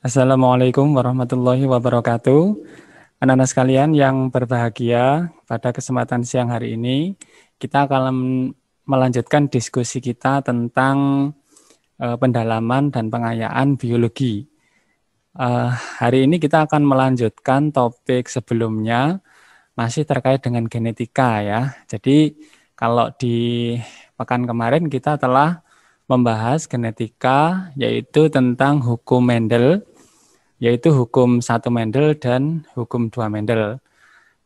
Assalamualaikum warahmatullahi wabarakatuh. Anak-anak sekalian yang berbahagia, pada kesempatan siang hari ini kita akan melanjutkan diskusi kita tentang pendalaman dan pengayaan biologi. Hari ini kita akan melanjutkan topik sebelumnya masih terkait dengan genetika ya. Jadi kalau di pekan kemarin kita telah membahas genetika yaitu tentang hukum Mendel, yaitu hukum 1 Mendel dan hukum 2 Mendel.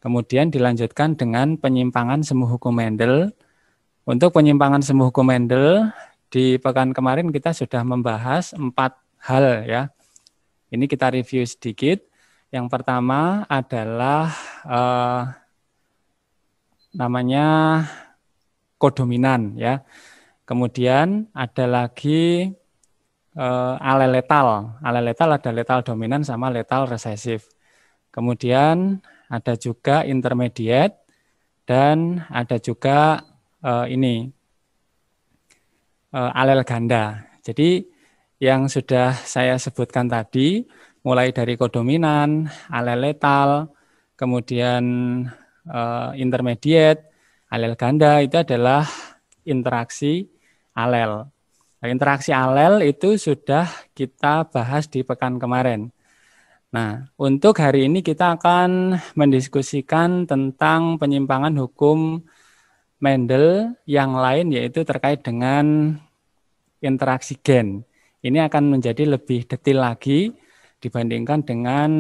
Kemudian dilanjutkan dengan penyimpangan semu hukum Mendel. Untuk penyimpangan semu hukum Mendel, di pekan kemarin kita sudah membahas 4 hal ya. Ini kita review sedikit. Yang pertama adalah namanya kodominan ya. Kemudian ada lagi alel letal. Alel letal ada letal dominan sama letal resesif. Kemudian ada juga intermediate dan ada juga alel ganda. Jadi yang sudah saya sebutkan tadi, mulai dari kodominan, alel letal, kemudian intermediate, alel ganda itu adalah interaksi alel. Nah, interaksi alel itu sudah kita bahas di pekan kemarin. Nah, untuk hari ini kita akan mendiskusikan tentang penyimpangan hukum Mendel yang lain, yaitu terkait dengan interaksi gen. Ini akan menjadi lebih detail lagi dibandingkan dengan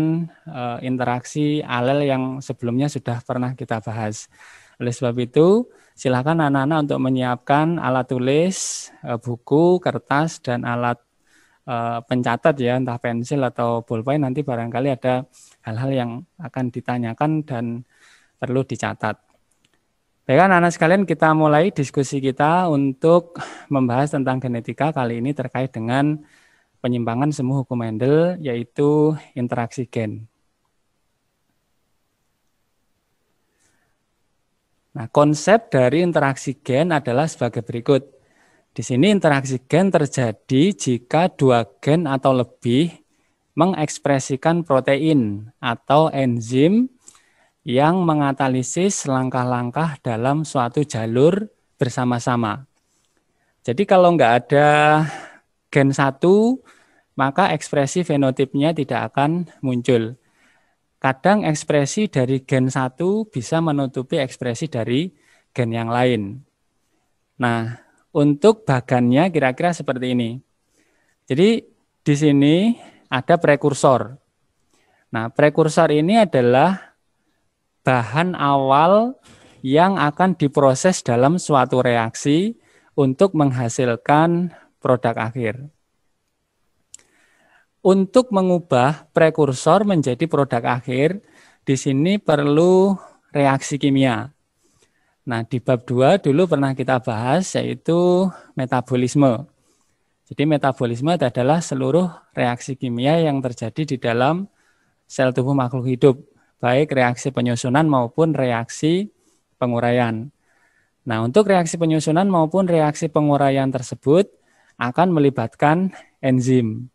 interaksi alel yang sebelumnya sudah pernah kita bahas. Oleh sebab itu, silakan anak-anak untuk menyiapkan alat tulis, buku, kertas, dan alat pencatat ya, entah pensil atau bolpen. Nanti barangkali ada hal-hal yang akan ditanyakan dan perlu dicatat. Baik, anak-anak sekalian, kita mulai diskusi kita untuk membahas tentang genetika kali ini terkait dengan penyimpangan semu hukum Mendel, yaitu interaksi gen. Nah, konsep dari interaksi gen adalah sebagai berikut. Di sini interaksi gen terjadi jika 2 gen atau lebih mengekspresikan protein atau enzim yang mengatalisis langkah-langkah dalam suatu jalur bersama-sama. Jadi kalau nggak ada gen 1, maka ekspresi fenotipnya tidak akan muncul. Kadang ekspresi dari gen 1 bisa menutupi ekspresi dari gen yang lain. Nah, untuk bagannya kira-kira seperti ini. Jadi di sini ada prekursor. Nah, prekursor ini adalah bahan awal yang akan diproses dalam suatu reaksi untuk menghasilkan produk akhir. Untuk mengubah prekursor menjadi produk akhir, di sini perlu reaksi kimia. Nah, di bab 2 dulu pernah kita bahas, yaitu metabolisme. Jadi metabolisme adalah seluruh reaksi kimia yang terjadi di dalam sel tubuh makhluk hidup, baik reaksi penyusunan maupun reaksi penguraian. Nah, untuk reaksi penyusunan maupun reaksi penguraian tersebut akan melibatkan enzim.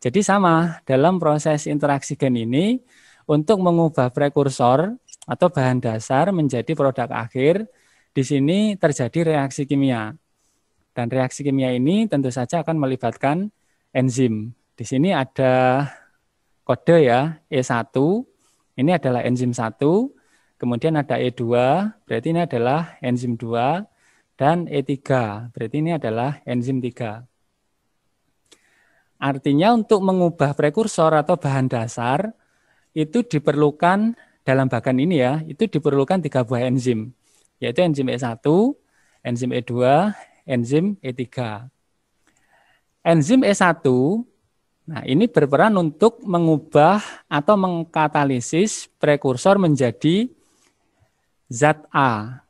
Jadi sama, dalam proses interaksi gen ini, untuk mengubah prekursor atau bahan dasar menjadi produk akhir, di sini terjadi reaksi kimia. Dan reaksi kimia ini tentu saja akan melibatkan enzim. Di sini ada kode ya, E1, ini adalah enzim 1, kemudian ada E2, berarti ini adalah enzim 2, dan E3, berarti ini adalah enzim 3. Artinya untuk mengubah prekursor atau bahan dasar itu diperlukan dalam bagan ini ya, itu diperlukan 3 buah enzim, yaitu enzim E1, enzim E2, enzim E3. Enzim E1, nah ini berperan untuk mengubah atau mengkatalisis prekursor menjadi zat A.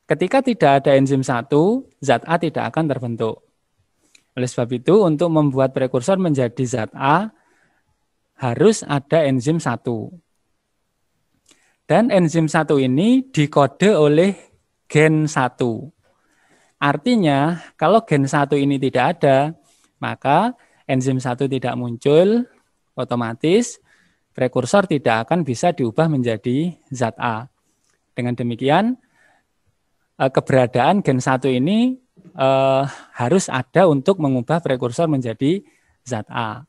Ketika tidak ada enzim 1, zat A tidak akan terbentuk. Oleh sebab itu, untuk membuat prekursor menjadi zat A, harus ada enzim 1. Dan enzim 1 ini dikode oleh gen 1. Artinya, kalau gen 1 ini tidak ada, maka enzim 1 tidak muncul, otomatis prekursor tidak akan bisa diubah menjadi zat A. Dengan demikian, keberadaan gen 1 ini harus ada untuk mengubah prekursor menjadi zat A.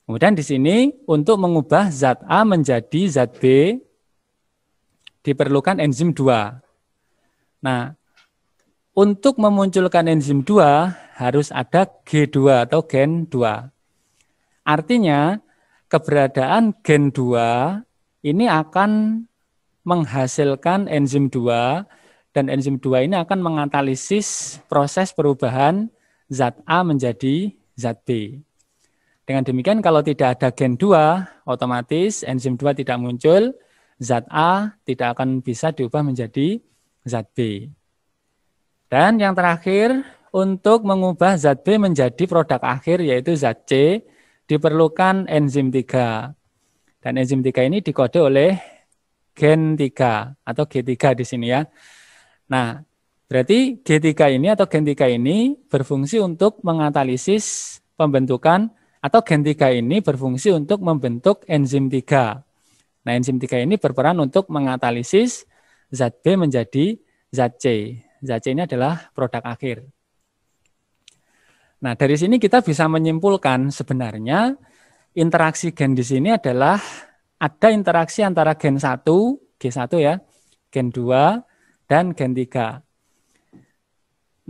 Kemudian di sini untuk mengubah zat A menjadi zat B diperlukan enzim 2. Nah, untuk memunculkan enzim 2 harus ada G2 atau gen 2. Artinya keberadaan gen 2 ini akan menghasilkan enzim 2 dan enzim 2 ini akan mengatalisis proses perubahan zat A menjadi zat B. Dengan demikian kalau tidak ada gen 2, otomatis enzim 2 tidak muncul, zat A tidak akan bisa diubah menjadi zat B. Dan yang terakhir, untuk mengubah zat B menjadi produk akhir yaitu zat C, diperlukan enzim 3. Dan enzim 3 ini dikode oleh gen 3 atau G3 di sini ya. Nah, berarti G3 ini atau gen 3 ini berfungsi untuk mengatalisis pembentukan atau gen 3 ini berfungsi untuk membentuk enzim 3. Nah, enzim 3 ini berperan untuk mengatalisis zat B menjadi zat C. Zat C ini adalah produk akhir. Nah, dari sini kita bisa menyimpulkan sebenarnya interaksi gen di sini adalah ada interaksi antara gen 1, G1 ya, gen 2, dan gen 3.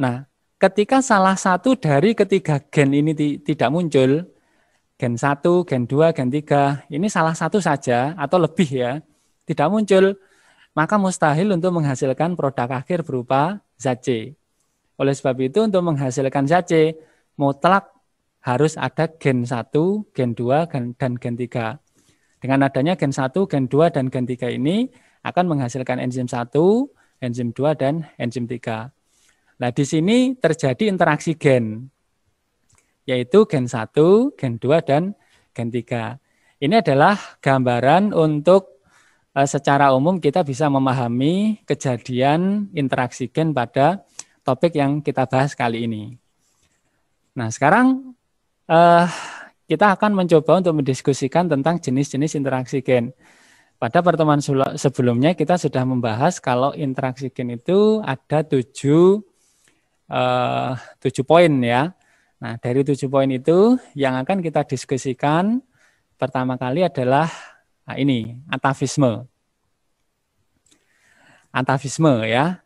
Nah, ketika salah satu dari ketiga gen ini tidak muncul, gen 1, gen 2, gen 3, ini salah satu saja atau lebih ya, tidak muncul, maka mustahil untuk menghasilkan produk akhir berupa zat C. Oleh sebab itu untuk menghasilkan zat C, mutlak harus ada gen 1, gen 2, dan gen 3. Dengan adanya gen 1, gen 2, dan gen 3 ini akan menghasilkan enzim 1, enzim 2, dan enzim 3. Nah, di sini terjadi interaksi gen, yaitu gen 1, gen 2, dan gen 3. Ini adalah gambaran untuk secara umum kita bisa memahami kejadian interaksi gen pada topik yang kita bahas kali ini. Nah, sekarang kita akan mencoba untuk mendiskusikan tentang jenis-jenis interaksi gen. Pada pertemuan sebelumnya kita sudah membahas kalau interaksi gen itu ada 7 poin ya. Nah, dari 7 poin itu yang akan kita diskusikan pertama kali adalah ini, atavisme. Atavisme ya.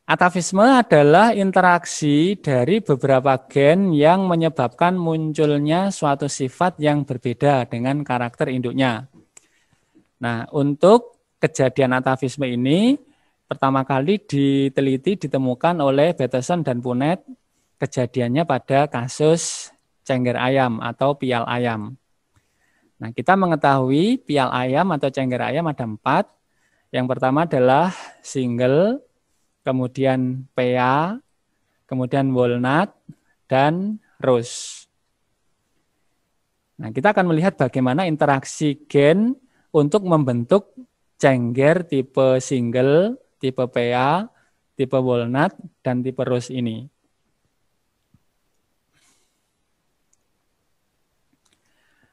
Atavisme adalah interaksi dari beberapa gen yang menyebabkan munculnya suatu sifat yang berbeda dengan karakter induknya. Nah, untuk kejadian atavisme ini pertama kali ditemukan oleh Bateson dan Punet. Kejadiannya pada kasus cengger ayam atau pial ayam. Nah, kita mengetahui pial ayam atau cengger ayam ada 4. Yang pertama adalah single, kemudian pea, kemudian walnut, dan rose. Nah, kita akan melihat bagaimana interaksi gen untuk membentuk cengger tipe single, tipe pea, tipe walnut, dan tipe rose ini.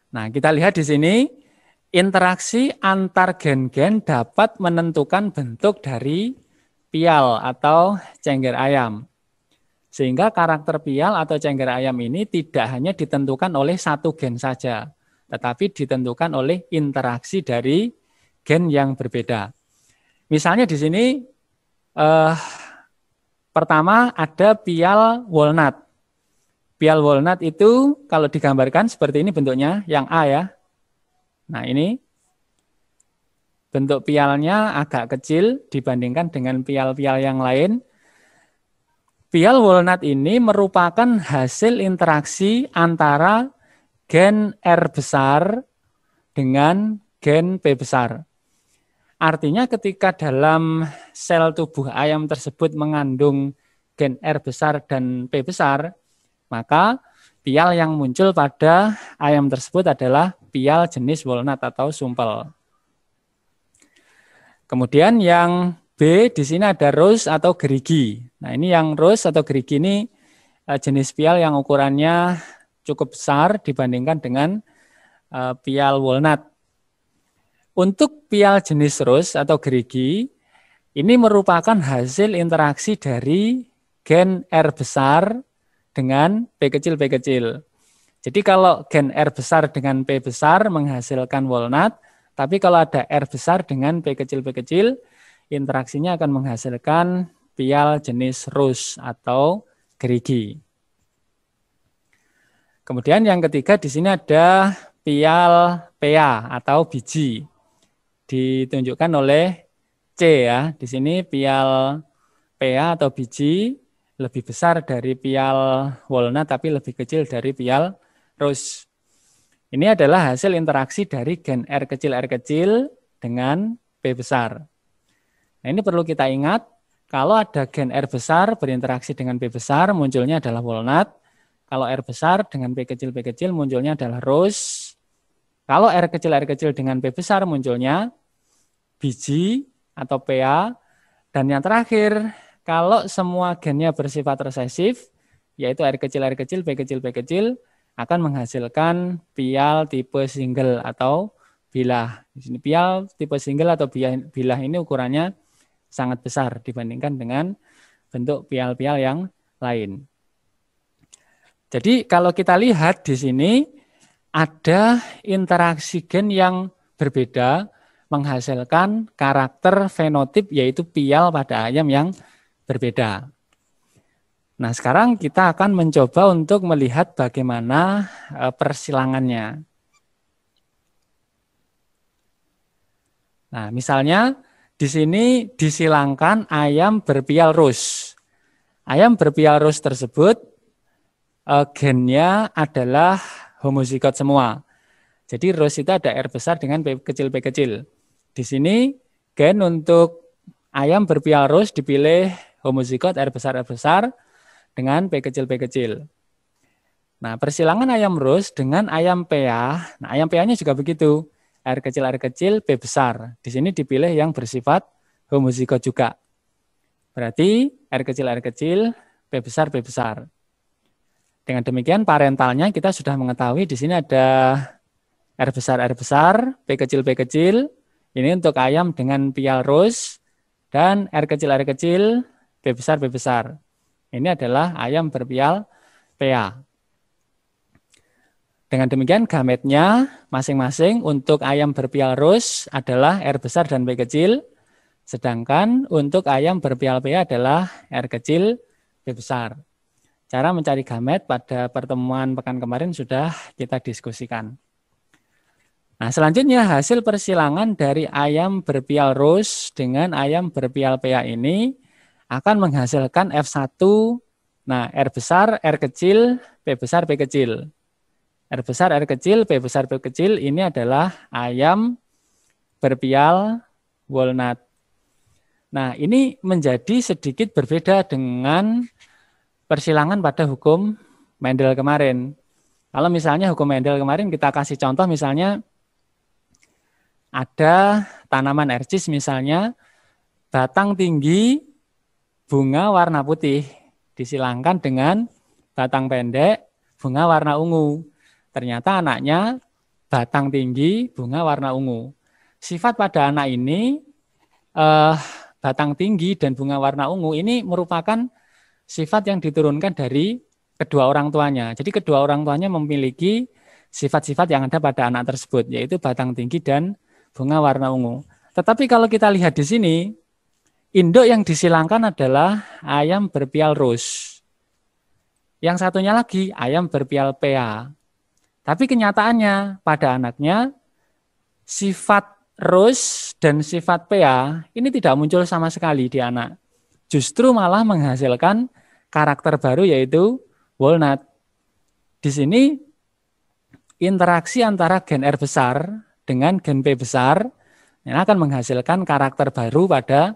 Nah, kita lihat di sini interaksi antar gen-gen dapat menentukan bentuk dari pial atau cengger ayam. Sehingga karakter pial atau cengger ayam ini tidak hanya ditentukan oleh satu gen saja, tetapi ditentukan oleh interaksi dari gen yang berbeda. Misalnya di sini pertama ada pial walnut. Pial walnut itu kalau digambarkan seperti ini bentuknya, yang A ya. Nah, ini bentuk pialnya agak kecil dibandingkan dengan pial-pial yang lain. Pial walnut ini merupakan hasil interaksi antara gen R besar dengan gen P besar. Artinya ketika dalam sel tubuh ayam tersebut mengandung gen R besar dan P besar, maka pial yang muncul pada ayam tersebut adalah pial jenis walnut atau sumpel. Kemudian yang B di sini ada rose atau gerigi. Nah, ini yang rose atau gerigi ini jenis pial yang ukurannya cukup besar dibandingkan dengan pial walnut. Untuk pial jenis rose atau gerigi, ini merupakan hasil interaksi dari gen R besar dengan P kecil, P kecil. Jadi kalau gen R besar dengan P besar menghasilkan walnut, tapi kalau ada R besar dengan P kecil, P kecil, interaksinya akan menghasilkan pial jenis rose atau gerigi. Kemudian yang ketiga di sini ada pial PA atau biji. Ditunjukkan oleh C ya. Di sini pial PA atau biji lebih besar dari pial walnut tapi lebih kecil dari pial rose. Ini adalah hasil interaksi dari gen R kecil dengan P besar. Nah, ini perlu kita ingat, kalau ada gen R besar berinteraksi dengan P besar munculnya adalah walnut. Kalau R besar dengan P kecil munculnya adalah rose. Kalau R kecil dengan P besar munculnya biji atau PA. Dan yang terakhir, kalau semua gennya bersifat resesif, yaitu R kecil, P kecil, akan menghasilkan pial tipe single atau bilah. Di sini pial tipe single atau bilah ini ukurannya sangat besar dibandingkan dengan bentuk pial-pial yang lain. Jadi kalau kita lihat di sini ada interaksi gen yang berbeda menghasilkan karakter fenotip yaitu pial pada ayam yang berbeda. Nah, sekarang kita akan mencoba untuk melihat bagaimana persilangannya. Nah, misalnya di sini disilangkan ayam berpial rose. Ayam berpial rose tersebut gennya adalah homozigot semua. Jadi rose itu ada R besar dengan P kecil. Di sini gen untuk ayam berpial rose dipilih homozigot R besar dengan P kecil. Nah, persilangan ayam rose dengan ayam PA, nah ayam PA-nya juga begitu. R kecil, P besar. Di sini dipilih yang bersifat homozigot juga. Berarti R kecil, P besar. Dengan demikian parentalnya kita sudah mengetahui di sini ada R besar, P kecil. Ini untuk ayam dengan pial rose dan R kecil, P besar. Ini adalah ayam berpial PA. Dengan demikian gametnya masing-masing untuk ayam berpial rose adalah R besar dan P kecil. Sedangkan untuk ayam berpial PA adalah R kecil, P besar. Cara mencari gamet pada pertemuan pekan kemarin sudah kita diskusikan. Nah, selanjutnya hasil persilangan dari ayam berpial rose dengan ayam berpial PA ini akan menghasilkan F1. Nah, R besar, R kecil, P besar, P kecil. R besar, R kecil, P besar, P kecil ini adalah ayam berpial walnut. Nah, ini menjadi sedikit berbeda dengan persilangan pada hukum Mendel kemarin. Kalau misalnya hukum Mendel kemarin kita kasih contoh misalnya ada tanaman ercis misalnya batang tinggi bunga warna putih disilangkan dengan batang pendek bunga warna ungu. Ternyata anaknya batang tinggi bunga warna ungu. Sifat pada anak ini batang tinggi dan bunga warna ungu ini merupakan sifat yang diturunkan dari kedua orang tuanya. Jadi kedua orang tuanya memiliki sifat-sifat yang ada pada anak tersebut, yaitu batang tinggi dan bunga warna ungu. Tetapi kalau kita lihat di sini, induk yang disilangkan adalah ayam berpial rose. Yang satunya lagi ayam berpial PA. Tapi kenyataannya pada anaknya sifat rose dan sifat PA ini tidak muncul sama sekali di anak. Justru malah menghasilkan karakter baru yaitu walnut. Di sini interaksi antara gen R besar dengan gen P besar yang akan menghasilkan karakter baru pada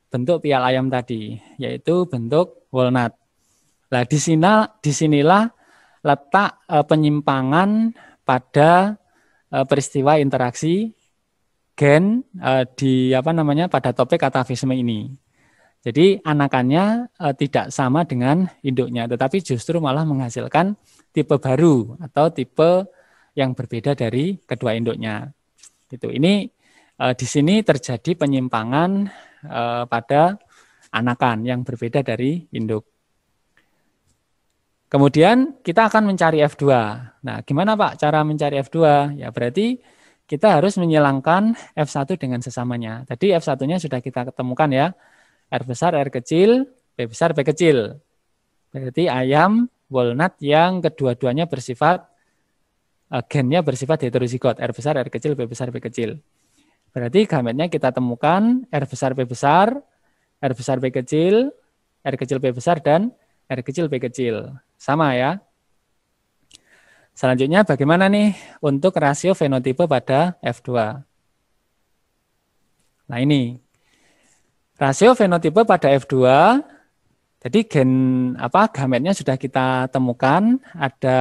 bentuk pial ayam tadi, yaitu bentuk walnut. Nah, disinilah letak penyimpangan pada peristiwa interaksi gen pada topik atavisme ini. Jadi anakannya tidak sama dengan induknya, tetapi justru malah menghasilkan tipe baru atau tipe yang berbeda dari kedua induknya. Gitu. Ini di sini terjadi penyimpangan pada anakan yang berbeda dari induk. Kemudian kita akan mencari F2. Nah, gimana Pak cara mencari F2? Ya berarti kita harus menyilangkan F1 dengan sesamanya. Tadi F1-nya sudah kita ketemukan ya. R besar, R kecil, B besar, B kecil. Berarti ayam walnut yang kedua-duanya bersifat, gennya bersifat heterozigot. R besar, R kecil, B besar, B kecil. Berarti gametnya kita temukan R besar, B besar, R besar, B kecil, R kecil, B besar, dan R kecil, B kecil. Sama ya. Selanjutnya bagaimana nih untuk rasio fenotipe pada F2? Nah ini. Rasio fenotipe pada F2, jadi gametnya sudah kita temukan, ada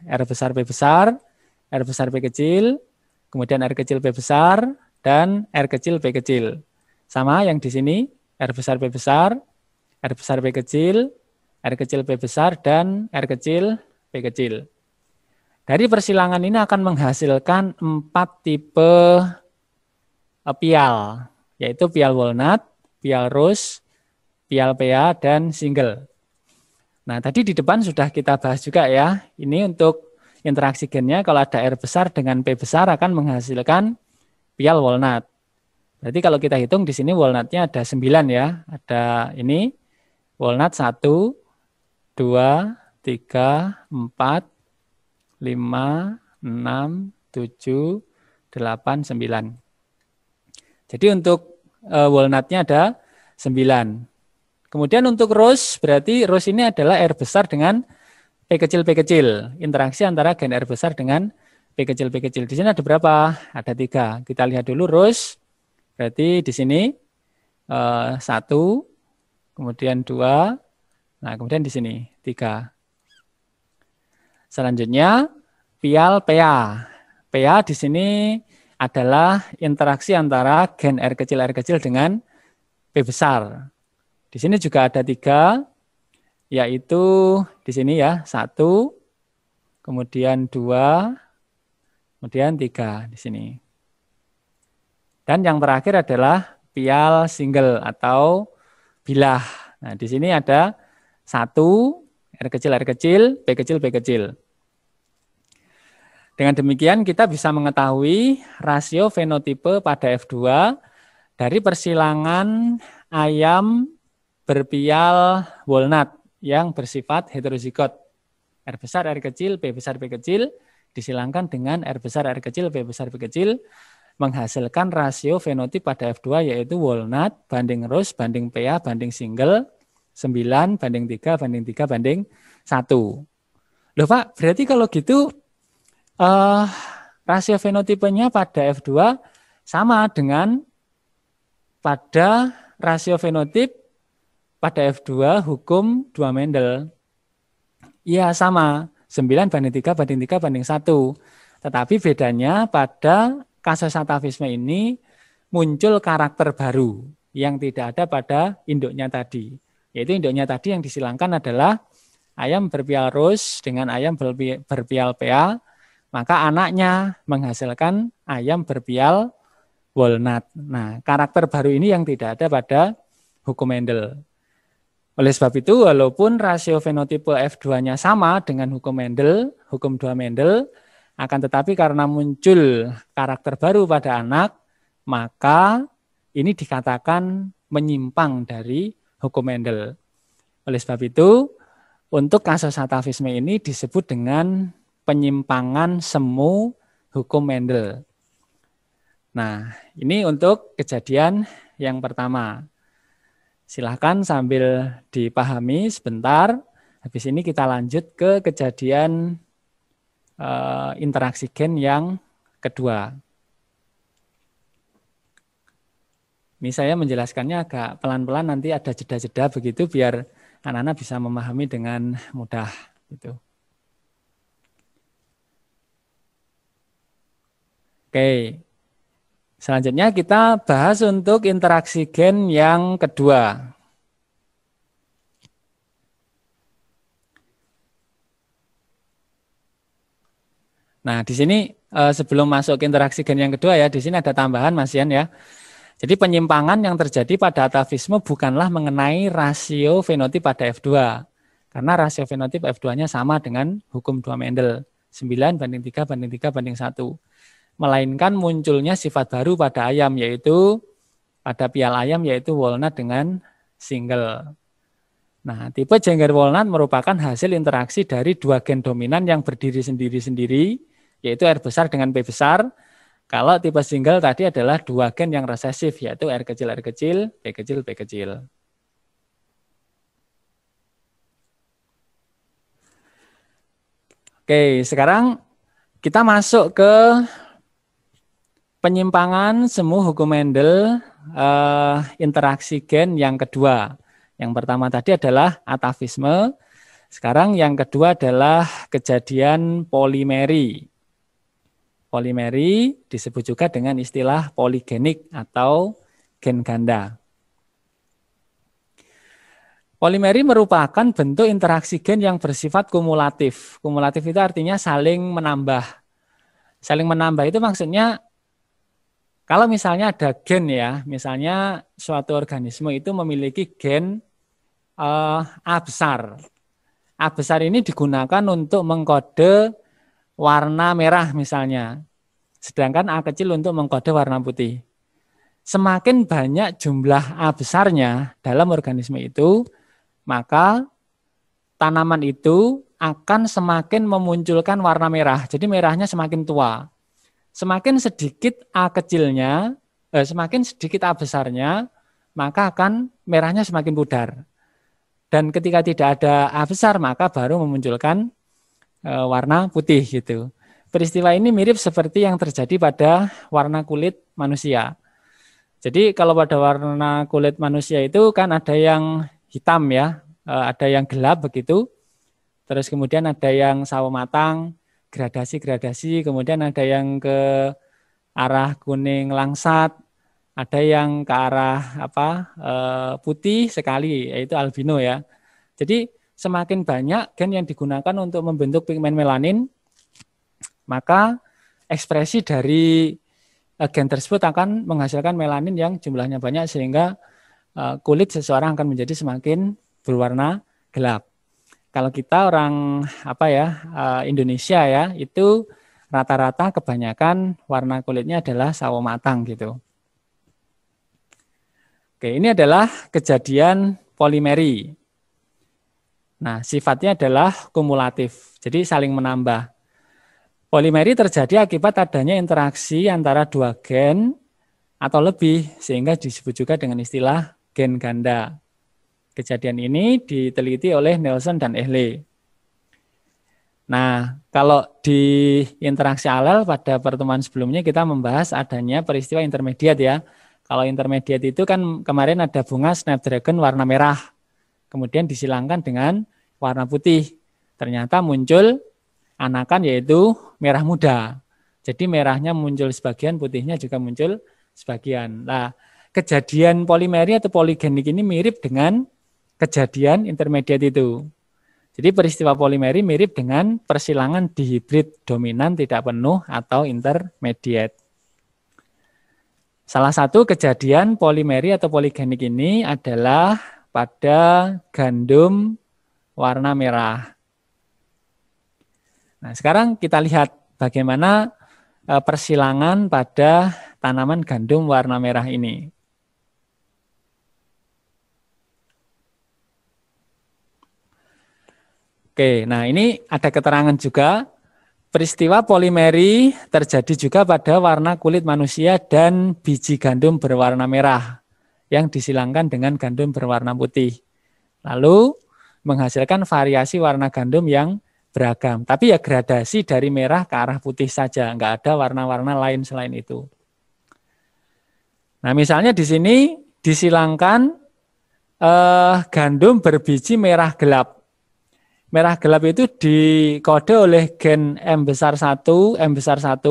R besar, B besar, R besar, B kecil, kemudian R kecil, B besar, dan R kecil, B kecil. Sama yang di sini, R besar, B besar, R besar, B kecil, R kecil, B besar, dan R kecil, B kecil. Dari persilangan ini akan menghasilkan 4 tipe pial, yaitu pial walnut, pial rose, pial PA, dan single. Nah, tadi di depan sudah kita bahas juga ya. Ini untuk interaksi gennya, kalau ada R besar dengan P besar akan menghasilkan pial walnut. Berarti kalau kita hitung di sini walnutnya ada 9 ya. Ada ini walnut 1, 2, 3, 4, 5, 6, 7, 8, 9. Jadi untuk walnutnya ada 9. Kemudian untuk rose, berarti rose ini adalah R besar dengan P kecil, P kecil. Interaksi antara gen R besar dengan P kecil, P kecil. Di sini ada berapa? Ada 3. Kita lihat dulu rose, berarti di sini 1, kemudian 2, nah kemudian di sini 3. Selanjutnya pial PA. PA di sini adalah interaksi antara gen R kecil dengan P besar. Di sini juga ada 3, yaitu di sini ya 1, kemudian 2, kemudian 3 di sini. Dan yang terakhir adalah pial single atau bilah. Nah di sini ada 1, R kecil, B kecil, B kecil. Dengan demikian kita bisa mengetahui rasio fenotipe pada F2 dari persilangan ayam berpial walnut yang bersifat heterozigot. R besar, R kecil, B besar, B kecil disilangkan dengan R besar, R kecil, B besar, B kecil menghasilkan rasio fenotip pada F2 yaitu walnut banding rose banding PA banding single 9 banding 3 banding 3 banding 1. Loh Pak, berarti kalau gitu rasio fenotipenya pada F2 sama dengan pada rasio fenotip pada F2 hukum 2 Mendel. Iya sama, 9 banding 3 banding 3 banding 1. Tetapi bedanya pada kasus atavisme ini muncul karakter baru yang tidak ada pada induknya tadi. Yaitu induknya tadi yang disilangkan adalah ayam berpial rose dengan ayam berpial PA, maka anaknya menghasilkan ayam berpial walnut. Nah, karakter baru ini yang tidak ada pada hukum Mendel. Oleh sebab itu, walaupun rasio fenotipe F2-nya sama dengan hukum Mendel, hukum 2 Mendel, akan tetapi karena muncul karakter baru pada anak, maka ini dikatakan menyimpang dari hukum Mendel. Oleh sebab itu, untuk kasus atavisme ini disebut dengan penyimpangan semu hukum Mendel. Nah, ini untuk kejadian yang pertama. Silahkan sambil dipahami sebentar. Habis ini kita lanjut ke kejadian interaksi gen yang kedua. Ini saya menjelaskannya agak pelan-pelan, nanti ada jeda-jeda begitu biar anak-anak bisa memahami dengan mudah. Gitu. Oke, selanjutnya kita bahas untuk interaksi gen yang kedua. Nah, di sini sebelum masuk ke interaksi gen yang kedua ya, di sini ada tambahan Mas Yan ya. Jadi penyimpangan yang terjadi pada atavisme bukanlah mengenai rasio fenotip pada F2. Karena rasio fenotip F2-nya sama dengan hukum 2 Mendel. 9:3:3:1. Melainkan munculnya sifat baru pada ayam, yaitu pada pial ayam, yaitu walnut dengan single. Nah, tipe Jengger walnut merupakan hasil interaksi dari dua gen dominan yang berdiri sendiri-sendiri, yaitu R besar dengan P besar. Kalau tipe single tadi adalah dua gen yang resesif, yaitu R kecil, P kecil, P kecil. Oke, sekarang kita masuk ke penyimpangan semu hukum Mendel interaksi gen yang kedua. Yang pertama tadi adalah atavisme. Sekarang yang kedua adalah kejadian polimeri. Polimeri disebut juga dengan istilah poligenik atau gen ganda. Polimeri merupakan bentuk interaksi gen yang bersifat kumulatif. Kumulatif itu artinya saling menambah. Saling menambah itu maksudnya kalau misalnya ada gen ya, misalnya suatu organisme itu memiliki gen A besar. A besar ini digunakan untuk mengkode warna merah misalnya. Sedangkan A kecil untuk mengkode warna putih. Semakin banyak jumlah A besarnya dalam organisme itu, maka tanaman itu akan semakin memunculkan warna merah. Jadi merahnya semakin tua. Semakin sedikit A kecilnya, semakin sedikit A besarnya, maka akan merahnya semakin pudar. Dan ketika tidak ada A besar, maka baru memunculkan warna putih gitu. Peristiwa ini mirip seperti yang terjadi pada warna kulit manusia. Jadi kalau pada warna kulit manusia itu kan ada yang hitam ya, ada yang gelap begitu, terus kemudian ada yang sawo matang, gradasi-gradasi, kemudian ada yang ke arah kuning langsat, ada yang ke arah putih sekali, yaitu albino ya. Jadi semakin banyak gen yang digunakan untuk membentuk pigmen melanin, maka ekspresi dari gen tersebut akan menghasilkan melanin yang jumlahnya banyak sehingga kulit seseorang akan menjadi semakin berwarna gelap. Kalau kita orang Indonesia ya, itu rata-rata kebanyakan warna kulitnya adalah sawo matang gitu. Oke, ini adalah kejadian polimeri. Nah, sifatnya adalah kumulatif, jadi saling menambah. Polimeri terjadi akibat adanya interaksi antara dua gen atau lebih, sehingga disebut juga dengan istilah gen ganda. Kejadian ini diteliti oleh Nelson dan Ehle. Nah, kalau di interaksi alel pada pertemuan sebelumnya kita membahas adanya peristiwa intermediat ya. Kalau intermediat itu kan kemarin ada bunga snapdragon warna merah, kemudian disilangkan dengan warna putih. Ternyata muncul anakan yaitu merah muda. Jadi merahnya muncul sebagian, putihnya juga muncul sebagian. Nah, kejadian polimeri atau poligenik ini mirip dengan kejadian intermediat itu. Jadi peristiwa polimeri mirip dengan persilangan dihibrid dominan tidak penuh atau intermediate. Salah satu kejadian polimeri atau poligenik ini adalah pada gandum warna merah. Nah, sekarang kita lihat bagaimana persilangan pada tanaman gandum warna merah ini. Oke, nah ini ada keterangan juga. Peristiwa polimeri terjadi juga pada warna kulit manusia dan biji gandum berwarna merah yang disilangkan dengan gandum berwarna putih. Lalu menghasilkan variasi warna gandum yang beragam. Tapi ya gradasi dari merah ke arah putih saja, nggak ada warna-warna lain selain itu. Nah, misalnya di sini disilangkan gandum berbiji merah gelap. Merah gelap itu dikode oleh gen M besar 1, M besar 1,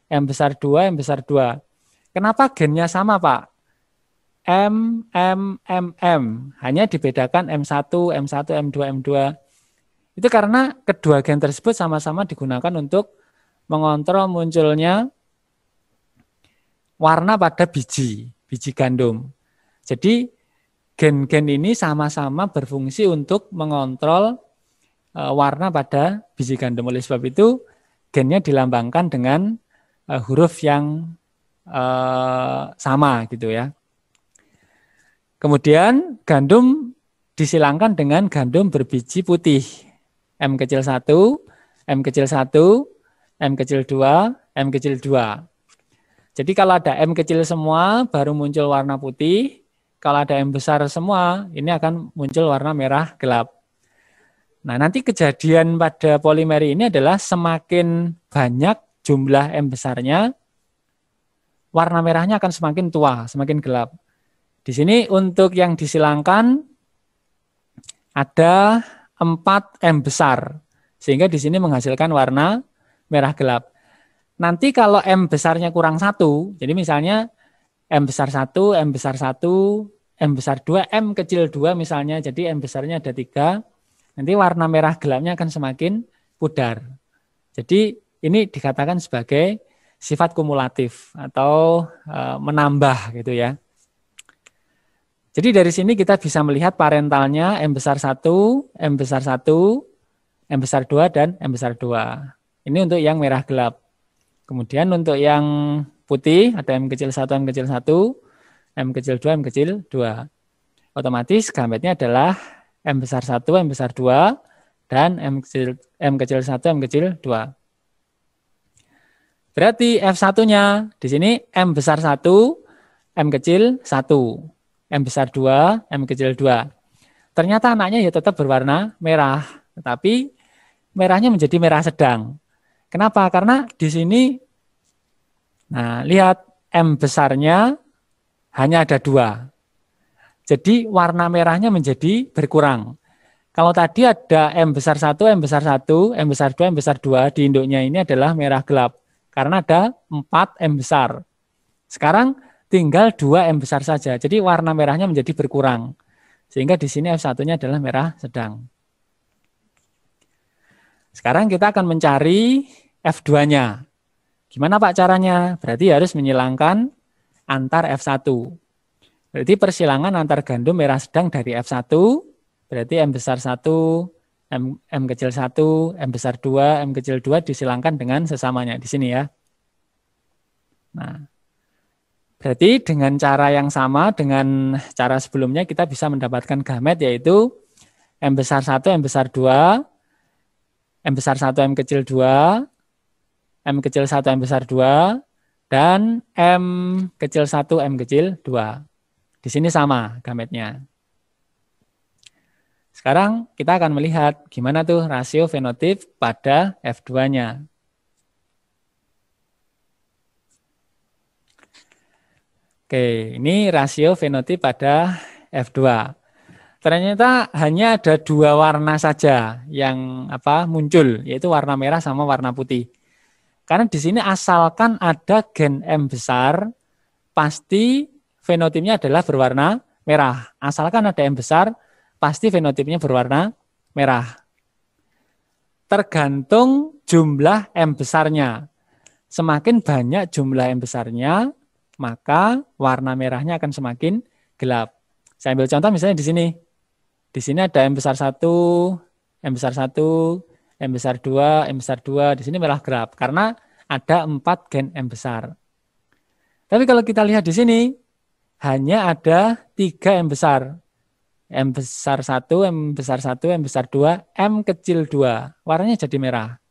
M besar 2, M besar 2. Kenapa gennya sama, Pak? M, M, M, M. Hanya dibedakan M1, M1, M2, M2. Itu karena kedua gen tersebut sama-sama digunakan untuk mengontrol munculnya warna pada biji gandum. Jadi gen-gen ini sama-sama berfungsi untuk mengontrol warna pada biji gandum. Oleh sebab itu gennya dilambangkan dengan huruf yang sama gitu ya. Kemudian gandum disilangkan dengan gandum berbiji putih. M kecil 1, M kecil 1, M kecil 2, M kecil 2. Jadi kalau ada M kecil semua baru muncul warna putih. Kalau ada M besar semua ini akan muncul warna merah gelap. Nah, nanti kejadian pada polimer ini adalah semakin banyak jumlah M besarnya, warna merahnya akan semakin tua, semakin gelap. Di sini untuk yang disilangkan ada 4 M besar, sehingga di sini menghasilkan warna merah gelap. Nanti kalau M besarnya kurang 1, jadi misalnya M besar 1, M besar 1, M besar 2, M kecil 2 misalnya, jadi M besarnya ada 3, nanti warna merah gelapnya akan semakin pudar. Jadi ini dikatakan sebagai sifat kumulatif atau menambah gitu ya. Jadi dari sini kita bisa melihat parentalnya M besar 1, M besar 1, M besar 2, dan M besar 2. Ini untuk yang merah gelap. Kemudian untuk yang putih ada M kecil 1, M kecil 1, M kecil 2, M kecil 2. Otomatis gametnya adalah M besar 1, M besar 2, dan M kecil 1, M kecil 2. Berarti F1-nya di sini M besar 1, M kecil 1. M besar 2, M kecil 2. Ternyata anaknya ya tetap berwarna merah, tetapi merahnya menjadi merah sedang. Kenapa? Karena di sini, nah lihat M besarnya hanya ada 2. Jadi warna merahnya menjadi berkurang. Kalau tadi ada M besar 1, M besar 1, M besar 2, M besar 2, di induknya ini adalah merah gelap. Karena ada 4 M besar. Sekarang tinggal 2 M besar saja. Jadi warna merahnya menjadi berkurang. Sehingga di sini F1-nya adalah merah sedang. Sekarang kita akan mencari F2-nya. Gimana Pak caranya? Berarti harus menyilangkan antar F1. Berarti persilangan antar gandum merah sedang dari F1, berarti M besar 1, M kecil 1, M besar 2, M kecil 2 disilangkan dengan sesamanya di sini ya. Nah, berarti dengan cara yang sama dengan cara sebelumnya kita bisa mendapatkan gamet yaitu M besar 1, M besar 2, M besar 1, M kecil 2, M kecil 1, M besar 2, dan M kecil 1, M kecil 2. Di sini sama gametnya. Sekarang kita akan melihat gimana tuh rasio fenotip pada F2-nya. Oke, ini rasio fenotip pada F2. Ternyata hanya ada 2 warna saja yang muncul, yaitu warna merah sama warna putih. Karena di sini asalkan ada gen M besar, pasti fenotipnya adalah berwarna merah. Asalkan ada M besar, pasti fenotipnya berwarna merah. Tergantung jumlah M besarnya. Semakin banyak jumlah M besarnya, maka warna merahnya akan semakin gelap. Saya ambil contoh misalnya di sini. Di sini ada M besar 1, M besar 1, M besar 2, M besar 2. Di sini merah gelap karena ada 4 gen M besar. Tapi kalau kita lihat di sini, hanya ada 3 M besar. M besar 1, M besar 1, M besar 2, M kecil 2. Warnanya jadi merah.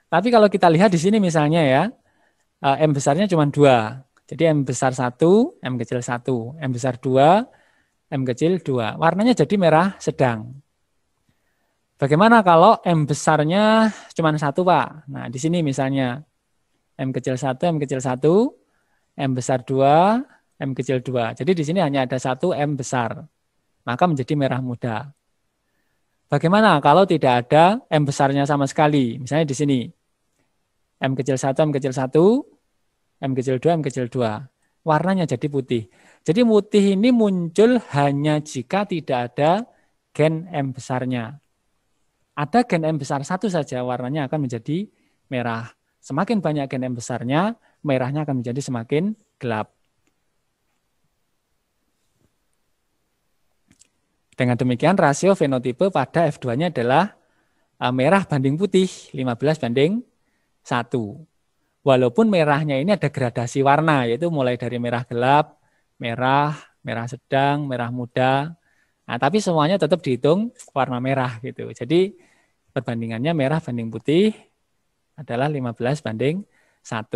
Tapi kalau kita lihat di sini misalnya ya, M besarnya cuma 2. Jadi M besar 1, M kecil 1. M besar 2, M kecil 2. Warnanya jadi merah sedang. Bagaimana kalau M besarnya cuma 1 Pak? Nah di sini misalnya M kecil 1, M kecil 1, M besar 2, M kecil 2. Jadi di sini hanya ada 1 M besar. Maka menjadi merah muda. Bagaimana kalau tidak ada M besarnya sama sekali? Misalnya di sini. M kecil 1, M kecil 1, M kecil 2, M kecil 2. Warnanya jadi putih. Jadi putih ini muncul hanya jika tidak ada gen M besarnya. Ada gen M besar 1 saja, warnanya akan menjadi merah. Semakin banyak gen M besarnya, merahnya akan menjadi semakin gelap. Dengan demikian rasio fenotipe pada F2-nya adalah merah banding putih 15 banding 1. Walaupun merahnya ini ada gradasi warna, yaitu mulai dari merah gelap, merah, merah sedang, merah muda. Nah, tapi semuanya tetap dihitung warna merah gitu. Jadi perbandingannya merah banding putih adalah 15 banding 1.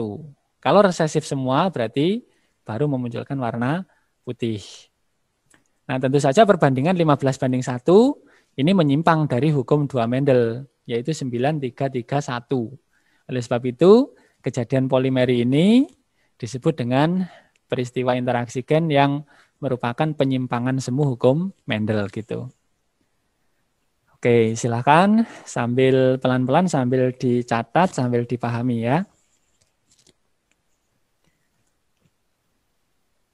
Kalau resesif semua berarti baru memunculkan warna putih. Nah, tentu saja perbandingan 15 banding 1 ini menyimpang dari hukum 2 Mendel, yaitu 9331. Oleh sebab itu, kejadian polimeri ini disebut dengan peristiwa interaksi gen yang merupakan penyimpangan semu hukum Mendel gitu. Oke, silakan sambil pelan-pelan sambil dicatat, sambil dipahami ya.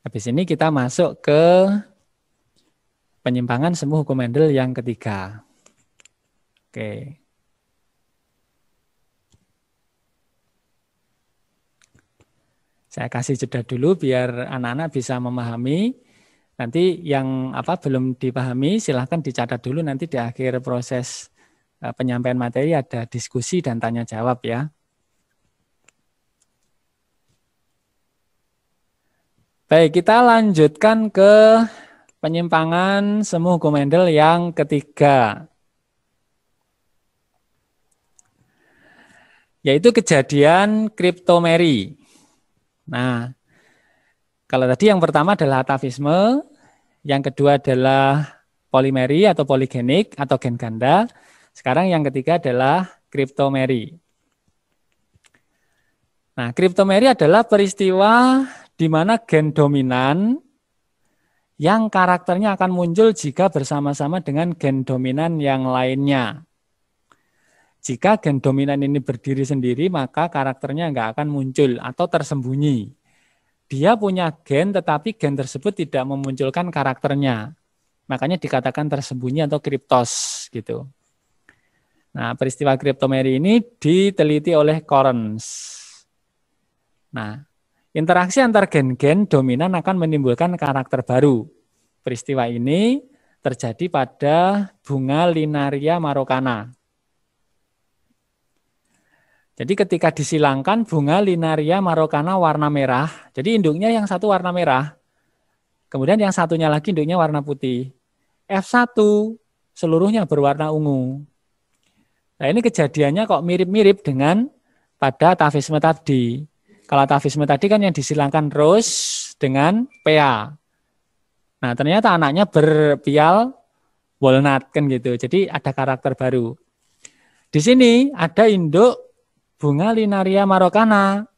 Habis ini kita masuk ke penyimpangan semu hukum Mendel yang ketiga. Oke. Saya kasih jeda dulu biar anak-anak bisa memahami. Nanti yang belum dipahami silahkan dicatat dulu, nanti di akhir proses penyampaian materi ada diskusi dan tanya jawab ya. Baik, kita lanjutkan ke penyimpangan semu hukum Mendel yang ketiga. Yaitu kejadian kriptomeri. Nah, kalau tadi yang pertama adalah atavisme, yang kedua adalah polimeri atau poligenik atau gen ganda. Sekarang yang ketiga adalah kriptomeri. Nah, kriptomeri adalah peristiwa di mana gen dominan yang karakternya akan muncul jika bersama-sama dengan gen dominan yang lainnya. Jika gen dominan ini berdiri sendiri, maka karakternya nggak akan muncul atau tersembunyi. Dia punya gen, tetapi gen tersebut tidak memunculkan karakternya. Makanya dikatakan tersembunyi atau kriptos gitu. Nah, peristiwa kriptomeri ini diteliti oleh Correns. Nah, interaksi antar gen-gen dominan akan menimbulkan karakter baru. Peristiwa ini terjadi pada bunga Linaria marokana. Jadi ketika disilangkan bunga Linaria marokana warna merah, jadi induknya yang satu warna merah, kemudian yang satunya lagi induknya warna putih. F1 seluruhnya berwarna ungu. Nah, ini kejadiannya kok mirip-mirip dengan pada atavisme tadi. Kalau atavisme tadi kan yang disilangkan rose dengan PA. Nah, ternyata anaknya berpial walnut kan gitu. Jadi ada karakter baru. Di sini ada induk bunga Linaria marokana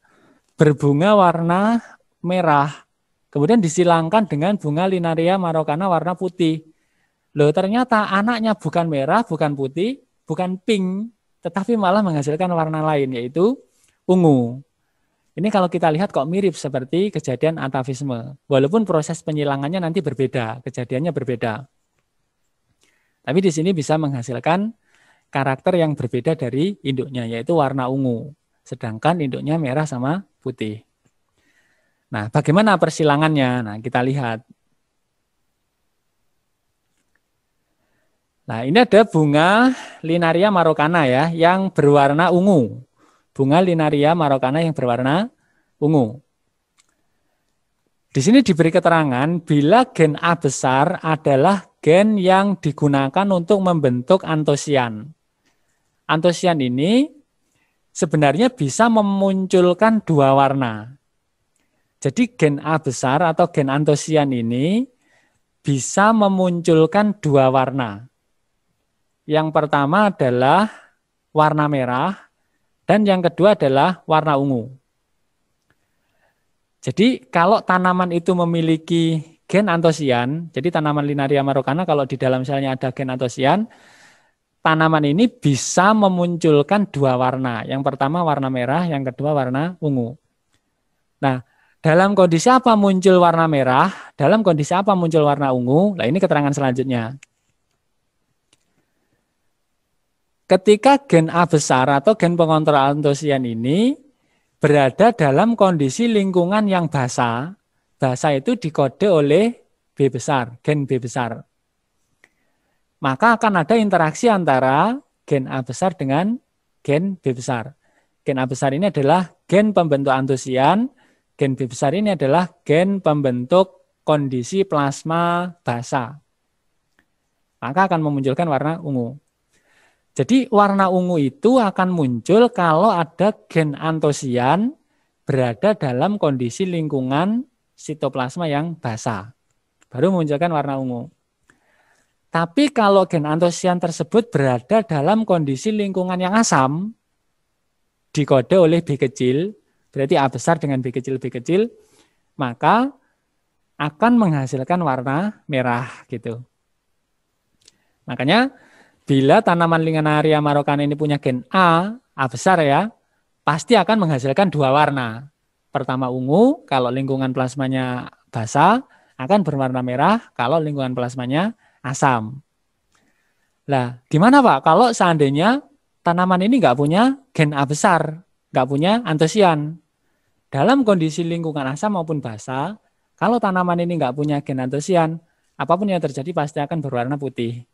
berbunga warna merah. Kemudian disilangkan dengan bunga Linaria marokana warna putih. Loh, ternyata anaknya bukan merah, bukan putih, bukan pink, tetapi malah menghasilkan warna lain yaitu ungu. Ini kalau kita lihat kok mirip seperti kejadian atavisme. Walaupun proses penyilangannya nanti berbeda, kejadiannya berbeda. Tapi di sini bisa menghasilkan karakter yang berbeda dari induknya, yaitu warna ungu. Sedangkan induknya merah sama putih. Nah, bagaimana persilangannya? Nah, kita lihat. Nah, ini ada bunga Linaria marokana ya, yang berwarna ungu. Bunga Linaria marokana yang berwarna ungu. Di sini diberi keterangan bila gen A besar adalah gen yang digunakan untuk membentuk antosian. Antosian ini sebenarnya bisa memunculkan dua warna. Jadi gen A besar atau gen antosian ini bisa memunculkan dua warna. Yang pertama adalah warna merah, dan yang kedua adalah warna ungu. Jadi kalau tanaman itu memiliki gen antosian, jadi tanaman Linaria marokana kalau di dalam selnya ada gen antosian, tanaman ini bisa memunculkan dua warna. Yang pertama warna merah, yang kedua warna ungu. Nah, dalam kondisi apa muncul warna merah, dalam kondisi apa muncul warna ungu? Nah, ini keterangan selanjutnya. ketika gen A besar atau gen pengontrol antosian ini berada dalam kondisi lingkungan yang basah, basah itu dikode oleh B besar, gen B besar. Maka akan ada interaksi antara gen A besar dengan gen B besar. Gen A besar ini adalah gen pembentuk antosian, gen B besar ini adalah gen pembentuk kondisi plasma basah. Maka akan memunculkan warna ungu. Jadi warna ungu itu akan muncul kalau ada gen antosian berada dalam kondisi lingkungan sitoplasma yang basah. Baru memunculkan warna ungu. Tapi kalau gen antosian tersebut berada dalam kondisi lingkungan yang asam, dikode oleh B kecil, berarti A besar dengan B kecil, maka akan menghasilkan warna merah gitu. Makanya bila tanaman Linaria marokana ini punya gen A besar ya, pasti akan menghasilkan dua warna. Pertama ungu, kalau lingkungan plasmanya basah, akan berwarna merah kalau lingkungan plasmanya asam. Nah, gimana Pak kalau seandainya tanaman ini nggak punya gen A besar, nggak punya antosian? Dalam kondisi lingkungan asam maupun basah, kalau tanaman ini nggak punya gen antosian, apapun yang terjadi pasti akan berwarna putih.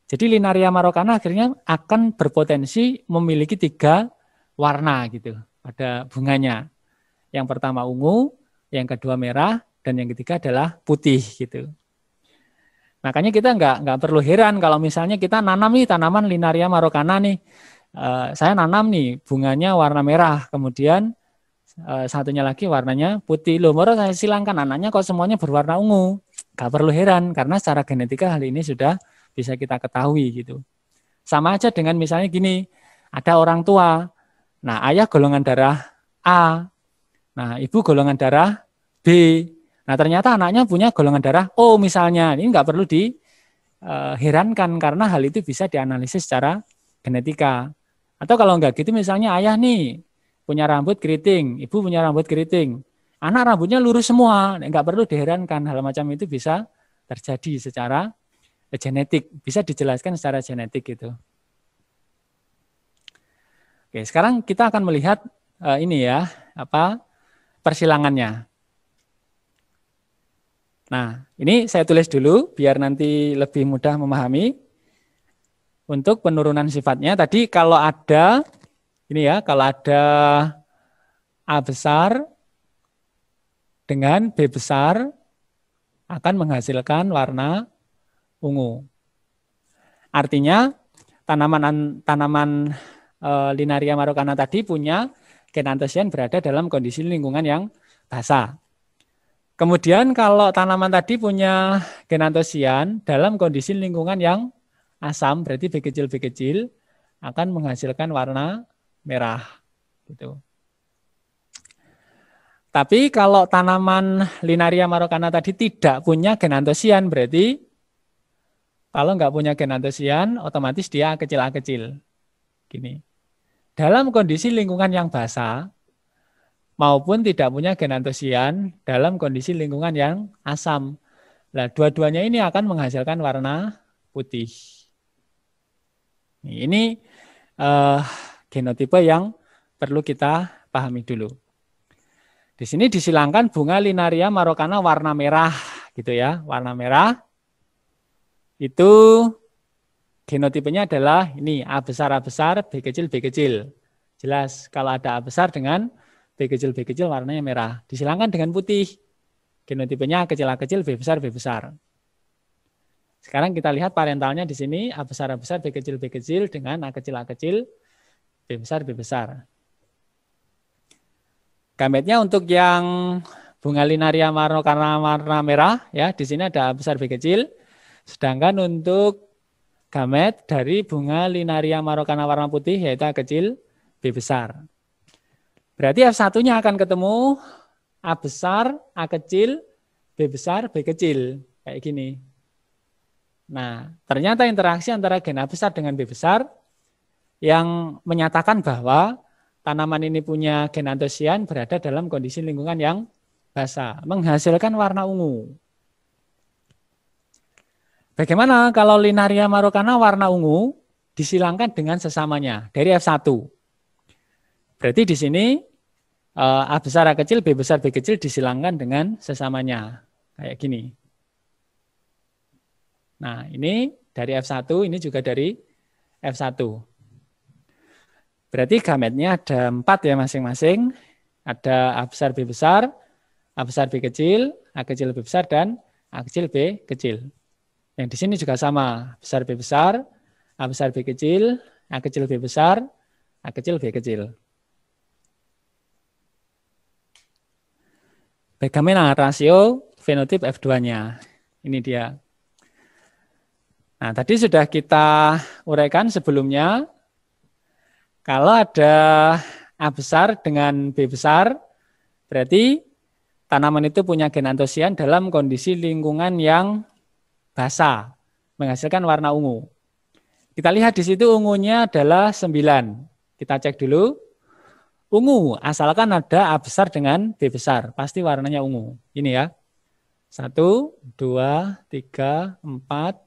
Jadi Linaria marokana akhirnya akan berpotensi memiliki 3 warna gitu pada bunganya. Yang pertama ungu, yang kedua merah, dan yang ketiga adalah putih gitu. Makanya kita nggak perlu heran kalau misalnya kita nanam nih tanaman Linaria marokana nih. Saya nanam nih bunganya warna merah, kemudian satunya lagi warnanya putih. Loh, baru saya silangkan anaknya kok semuanya berwarna ungu. Nggak perlu heran karena secara genetika hal ini sudah bisa kita ketahui gitu. Sama aja dengan misalnya gini, ada orang tua, nah ayah golongan darah A, nah ibu golongan darah B, nah ternyata anaknya punya golongan darah O misalnya, ini nggak perlu diherankan karena hal itu bisa dianalisis secara genetika. Atau kalau nggak gitu misalnya ayah nih punya rambut keriting, ibu punya rambut keriting, anak rambutnya lurus semua, nggak perlu diherankan, hal macam itu bisa terjadi secara genetik, bisa dijelaskan secara genetik gitu. Oke, sekarang kita akan melihat ini ya, persilangannya. Nah, ini saya tulis dulu biar nanti lebih mudah memahami. Untuk penurunan sifatnya tadi kalau ada ini ya, kalau ada A besar dengan B besar akan menghasilkan warna ungu. Artinya tanaman Linaria marokana tadi punya gen antosian berada dalam kondisi lingkungan yang basah. Kemudian kalau tanaman tadi punya gen antosian dalam kondisi lingkungan yang asam, berarti B kecil akan menghasilkan warna merah gitu. Tapi kalau tanaman Linaria marokana tadi tidak punya gen antosian, berarti kalau nggak punya gen antosian, otomatis dia A kecil. Gini. Dalam kondisi lingkungan yang basah, maupun tidak punya gen antosian, dalam kondisi lingkungan yang asam. Nah, dua-duanya ini akan menghasilkan warna putih. Ini genotipe yang perlu kita pahami dulu. Di sini disilangkan bunga Linaria marokana warna merah, gitu ya, warna merah. Itu genotipenya adalah ini A besar, B kecil. Jelas kalau ada A besar dengan B kecil warnanya merah. Disilangkan dengan putih. Genotipenya A kecil, B besar. Sekarang kita lihat parentalnya di sini A besar, B kecil dengan A kecil, B besar. Gametnya untuk yang bunga Linaria marokana warna merah ya, di sini ada A besar, B kecil. Sedangkan untuk gamet dari bunga Linaria marokana warna putih yaitu A kecil, B besar. Berarti F1-nya akan ketemu A besar, A kecil, B besar, B kecil. Kayak gini. Nah, ternyata interaksi antara gen A besar dengan B besar yang menyatakan bahwa tanaman ini punya gen antosian berada dalam kondisi lingkungan yang basah, menghasilkan warna ungu. Bagaimana kalau Linaria marokana warna ungu? disilangkan dengan sesamanya dari F1. Berarti di sini A besar A kecil, B besar B kecil disilangkan dengan sesamanya. Kayak gini. Nah, ini dari F1, ini juga dari F1. Berarti gametnya ada 4 ya masing-masing. Ada A besar B besar, A besar B kecil, A kecil B besar, dan A kecil B kecil. Yang di sini juga sama, besar B besar, A besar B kecil, A kecil B besar, A kecil B kecil. Bagaimana rasio fenotip F2-nya? Ini dia. Nah, tadi sudah kita uraikan sebelumnya. Kalau ada A besar dengan B besar, berarti tanaman itu punya gen antosian dalam kondisi lingkungan yang basah, menghasilkan warna ungu. Kita lihat di situ ungunya adalah 9. Kita cek dulu. Ungu, asalkan ada A besar dengan B besar, pasti warnanya ungu. Ini ya. 1, 2, 3, 4,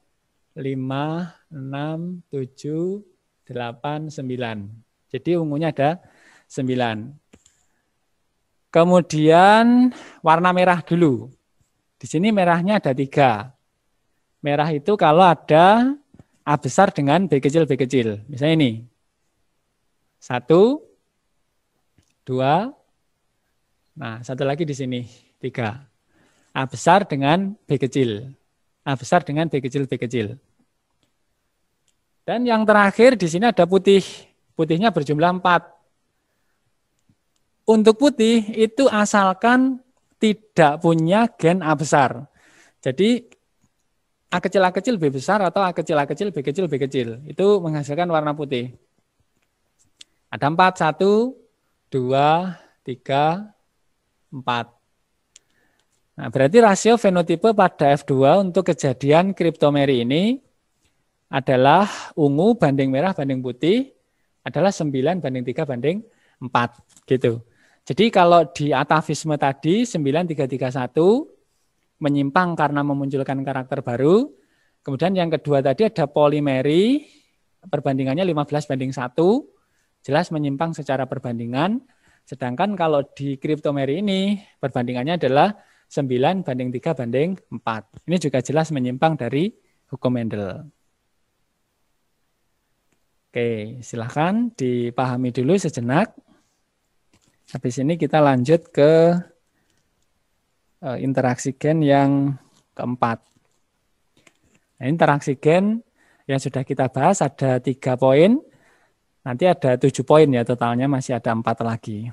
5, 6, 7, 8, 9. Jadi ungunya ada 9. Kemudian warna merah dulu. Di sini merahnya ada 3. Merah itu kalau ada A besar dengan B kecil, B kecil. Misalnya ini. 1, 2. Nah, satu lagi di sini. 3. A besar dengan B kecil. A besar dengan B kecil, B kecil. Dan yang terakhir di sini ada putih. Putihnya berjumlah 4. Untuk putih itu asalkan tidak punya gen A besar. Jadi A kecil B besar atau A kecil B kecil B kecil. Itu menghasilkan warna putih. Ada 4, 1, 2, 3, 4. Nah, berarti rasio fenotipe pada F2 untuk kejadian kriptomeri ini adalah ungu banding merah banding putih adalah 9 banding 3 banding 4. Gitu. Jadi kalau di atavisme tadi 9331 menyimpang karena memunculkan karakter baru. Kemudian yang kedua tadi ada polimeri, perbandingannya 15 banding 1, jelas menyimpang secara perbandingan. Sedangkan kalau di kriptomeri ini perbandingannya adalah 9 banding 3 banding 4. Ini juga jelas menyimpang dari hukum Mendel. Oke, silahkan dipahami dulu sejenak. Habis ini kita lanjut ke interaksi gen yang keempat. Nah, interaksi gen yang sudah kita bahas ada 3 poin. Nanti ada 7 poin ya totalnya, masih ada 4 lagi.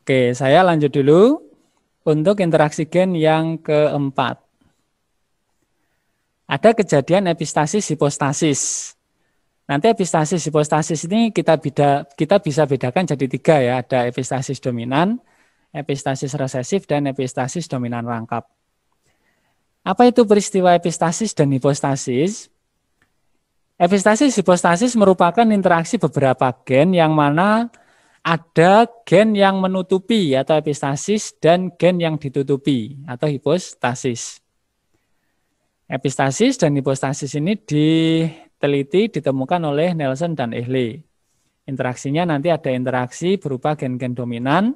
Oke, saya lanjut dulu untuk interaksi gen yang keempat. Ada kejadian epistasis hipostasis. Nanti epistasis hipostasis ini kita bisa bedakan jadi 3 ya. Ada epistasis dominan, epistasis resesif, dan epistasis dominan rangkap. Apa itu peristiwa epistasis dan hipostasis? Epistasis hipostasis merupakan interaksi beberapa gen yang mana ada gen yang menutupi atau epistasis dan gen yang ditutupi atau hipostasis. Epistasis dan hipostasis ini diteliti, ditemukan oleh Nelson dan Ehle. Interaksinya nanti ada interaksi berupa gen-gen dominan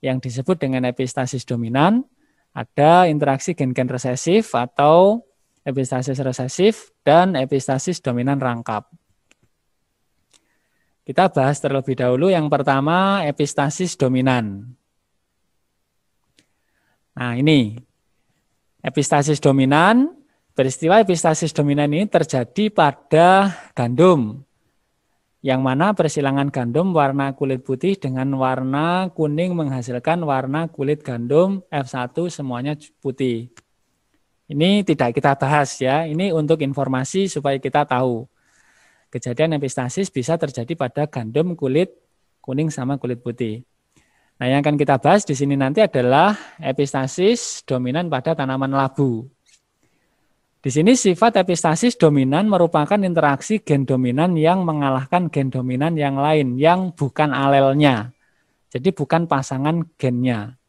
yang disebut dengan epistasis dominan, ada interaksi gen-gen resesif atau epistasis resesif, dan epistasis dominan rangkap. Kita bahas terlebih dahulu yang pertama epistasis dominan. Nah ini, epistasis dominan, peristiwa epistasis dominan ini terjadi pada gandum. Yang mana persilangan gandum warna kulit putih dengan warna kuning menghasilkan warna kulit gandum F1 semuanya putih. Ini tidak kita bahas ya, ini untuk informasi supaya kita tahu. Kejadian epistasis bisa terjadi pada gandum kulit kuning sama kulit putih. Nah, yang akan kita bahas di sini nanti adalah epistasis dominan pada tanaman labu. Di sini sifat epistasis dominan merupakan interaksi gen dominan yang mengalahkan gen dominan yang lain yang bukan alelnya. Jadi bukan pasangan gennya.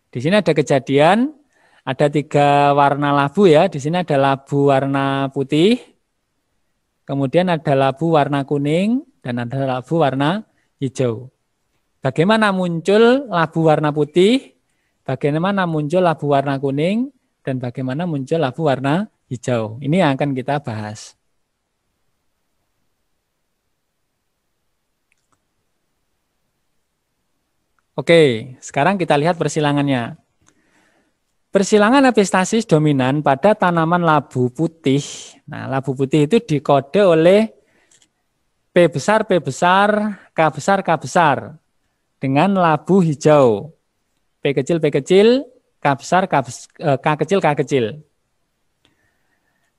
Di sini ada kejadian, ada 3 warna labu ya. Di sini ada labu warna putih, kemudian ada labu warna kuning, dan ada labu warna hijau. Bagaimana muncul labu warna putih, bagaimana muncul labu warna kuning, dan bagaimana muncul labu warna hijau. Ini yang akan kita bahas. Oke, sekarang kita lihat persilangannya. Persilangan epistasis dominan pada tanaman labu putih. Nah, labu putih itu dikode oleh P besar, P besar, K besar, K besar. Dengan labu hijau. P kecil, P kecil, K besar, K kecil, K kecil.